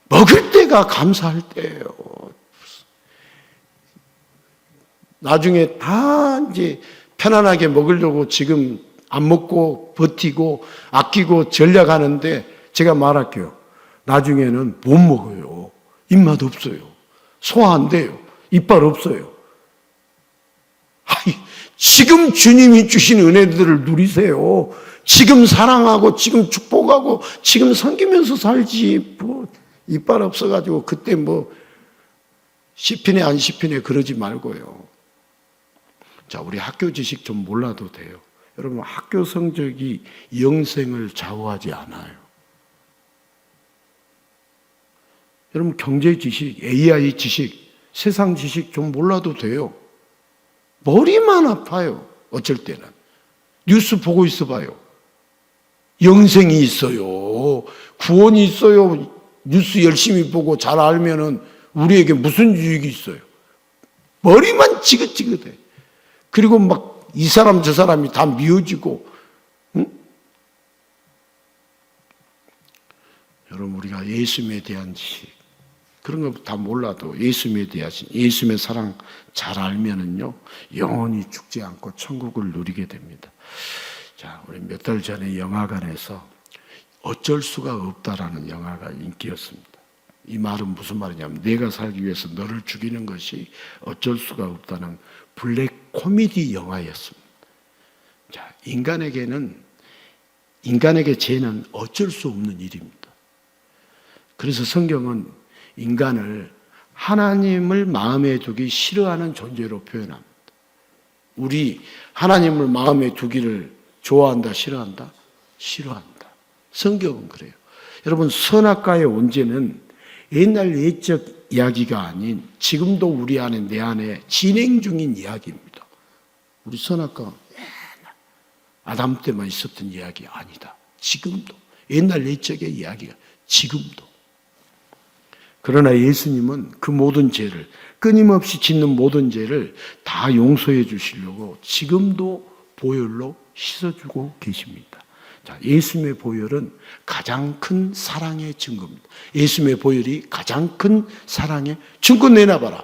먹을 때가 감사할 때예요. 나중에 다 이제 편안하게 먹으려고 지금 안 먹고 버티고 아끼고 전략하는데 제가 말할게요. 나중에는 못 먹어요. 입맛 없어요. 소화 안 돼요. 이빨 없어요. 지금 주님이 주신 은혜들을 누리세요. 지금 사랑하고 지금 축복하고 지금 섬기면서 살지 이빨 없어가지고 그때 씹히네 안 씹히네 그러지 말고요. 자, 우리 학교 지식 좀 몰라도 돼요. 여러분 학교 성적이 영생을 좌우하지 않아요. 여러분 경제 지식, AI 지식, 세상 지식 좀 몰라도 돼요. 머리만 아파요. 어쩔 때는. 뉴스 보고 있어 봐요. 영생이 있어요. 구원이 있어요. 뉴스 열심히 보고 잘 알면은 우리에게 무슨 유익이 있어요. 머리만 지긋지긋해. 그리고 이 사람 저 사람이 다 미워지고. 응? 여러분 우리가 예수님에 대한 지식 그런 거 다 몰라도 예수님에 대한 예수님의 사랑 잘 알면은요 영원히 죽지 않고 천국을 누리게 됩니다. 자, 우리 몇 달 전에 영화관에서 어쩔 수가 없다라는 영화가 인기였습니다. 이 말은 무슨 말이냐면 내가 살기 위해서 너를 죽이는 것이 어쩔 수가 없다는 블랙 코미디 영화였습니다. 자, 인간에게 죄는 어쩔 수 없는 일입니다. 그래서 성경은 인간을 하나님을 마음에 두기 싫어하는 존재로 표현합니다. 우리 하나님을 마음에 두기를 좋아한다, 싫어한다? 싫어한다. 성경은 그래요. 여러분 선악과의 원죄는 옛날 옛적 이야기가 아닌 지금도 우리 안에 내 안에 진행 중인 이야기입니다. 우리 선악과 아담 때만 있었던 이야기 아니다. 지금도 옛날 옛적의 이야기가 지금도. 그러나 예수님은 그 모든 죄를 끊임없이 짓는 모든 죄를 다 용서해 주시려고 지금도 보혈로 씻어주고 계십니다. 자, 예수님의 보혈은 가장 큰 사랑의 증거입니다. 예수님의 보혈이 가장 큰 사랑의 증거 내놔봐라.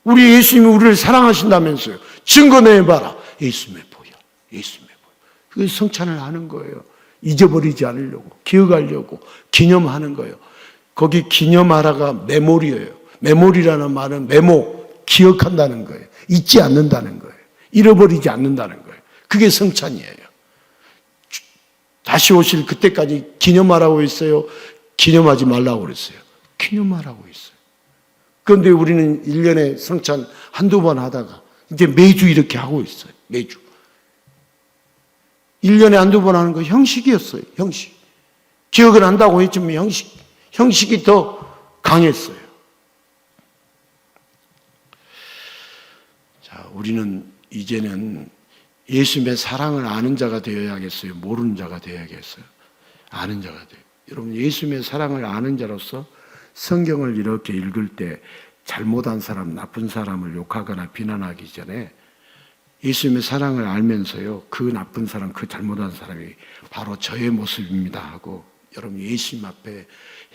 우리 예수님이 우리를 사랑하신다면서요. 증거 내봐라. 예수님의 보혈, 예수님의 보혈. 그게 성찬을 하는 거예요. 잊어버리지 않으려고, 기억하려고, 기념하는 거예요. 거기 기념하라가 메모리예요. 메모리라는 말은 메모, 기억한다는 거예요. 잊지 않는다는 거예요. 잃어버리지 않는다는 거예요. 그게 성찬이에요. 다시 오실 그때까지 기념하라고 했어요. 기념하지 말라고 그랬어요. 기념하라고 했어요. 그런데 우리는 1년에 성찬 한두 번 하다가 이제 매주 이렇게 하고 있어요. 매주. 1년에 한두 번 하는 거 형식이었어요. 형식. 기억은 한다고 했지만 형식이 더 강했어요. 자, 우리는 이제는 예수님의 사랑을 아는 자가 되어야겠어요? 모르는 자가 되어야겠어요? 아는 자가 돼요. 여러분, 예수님의 사랑을 아는 자로서 성경을 이렇게 읽을 때 잘못한 사람, 나쁜 사람을 욕하거나 비난하기 전에 예수님의 사랑을 알면서요, 그 나쁜 사람, 그 잘못한 사람이 바로 저의 모습입니다 하고 여러분 예수님 앞에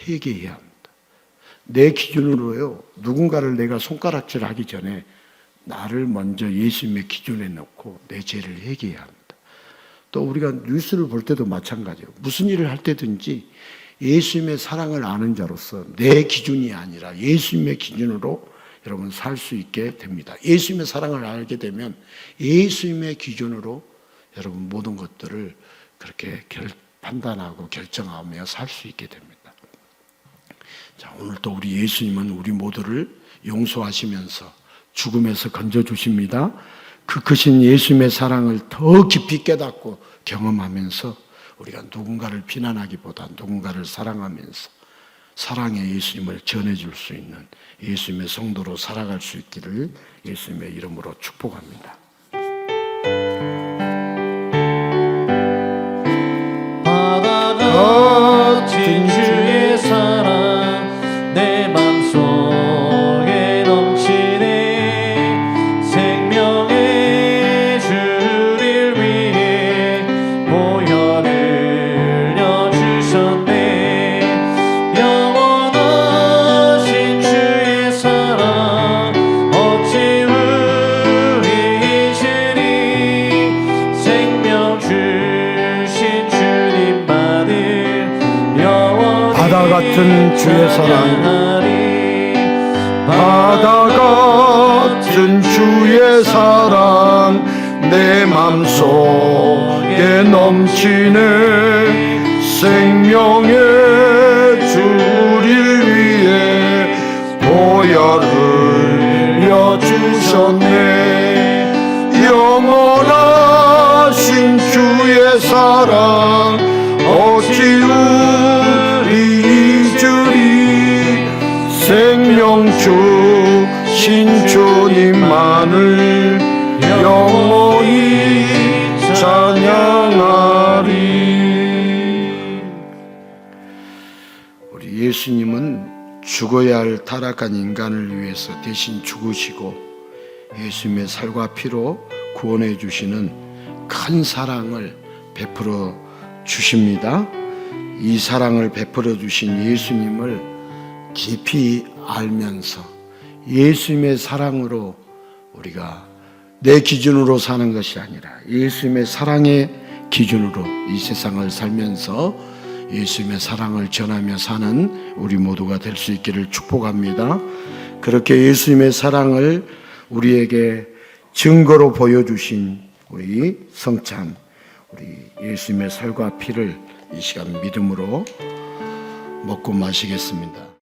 회개해야 합니다. 내 기준으로요, 누군가를 내가 손가락질하기 전에 나를 먼저 예수님의 기준에 놓고 내 죄를 회개해야 합니다. 또 우리가 뉴스를 볼 때도 마찬가지예요. 무슨 일을 할 때든지 예수님의 사랑을 아는 자로서 내 기준이 아니라 예수님의 기준으로 여러분 살 수 있게 됩니다. 예수님의 사랑을 알게 되면 예수님의 기준으로 여러분 모든 것들을 그렇게 판단하고 결정하며 살 수 있게 됩니다. 자, 오늘 또 우리 예수님은 우리 모두를 용서하시면서 죽음에서 건져주십니다. 그 크신 예수님의 사랑을 더 깊이 깨닫고 경험하면서 우리가 누군가를 비난하기보다 누군가를 사랑하면서 사랑의 예수님을 전해줄 수 있는 예수님의 성도로 살아갈 수 있기를 예수님의 이름으로 축복합니다. 바다 같은 주의 사랑 내 맘속에 넘치네. 생명의 주를 위해 보혈을 흘려주셨네. 영원하신 주의 사랑 어찌 우리 잊으리. 생명 주신 주님 받을 영원히 바다 같은 주의 사랑, 바다 같은 주의 사랑 내 맘속에 넘치네. 생명의 주를 위해 보혈을 흘려주셨네. 영원하신 주의 사랑 어찌 우리 잊으리. 생명 주신 주님만을 영원히 찬양하리. 우리 예수님은 죽어야 할 타락한 인간을 위해서 대신 죽으시고 예수님의 살과 피로 구원해 주시는 큰 사랑을 베풀어 주십니다. 이 사랑을 베풀어 주신 예수님을 깊이 알면서 예수님의 사랑으로 우리가 내 기준으로 사는 것이 아니라 예수님의 사랑의 기준으로 이 세상을 살면서 예수님의 사랑을 전하며 사는 우리 모두가 될 수 있기를 축복합니다. 그렇게 예수님의 사랑을 우리에게 증거로 보여주신 우리 성찬, 우리 예수님의 살과 피를 이 시간 믿음으로 먹고 마시겠습니다.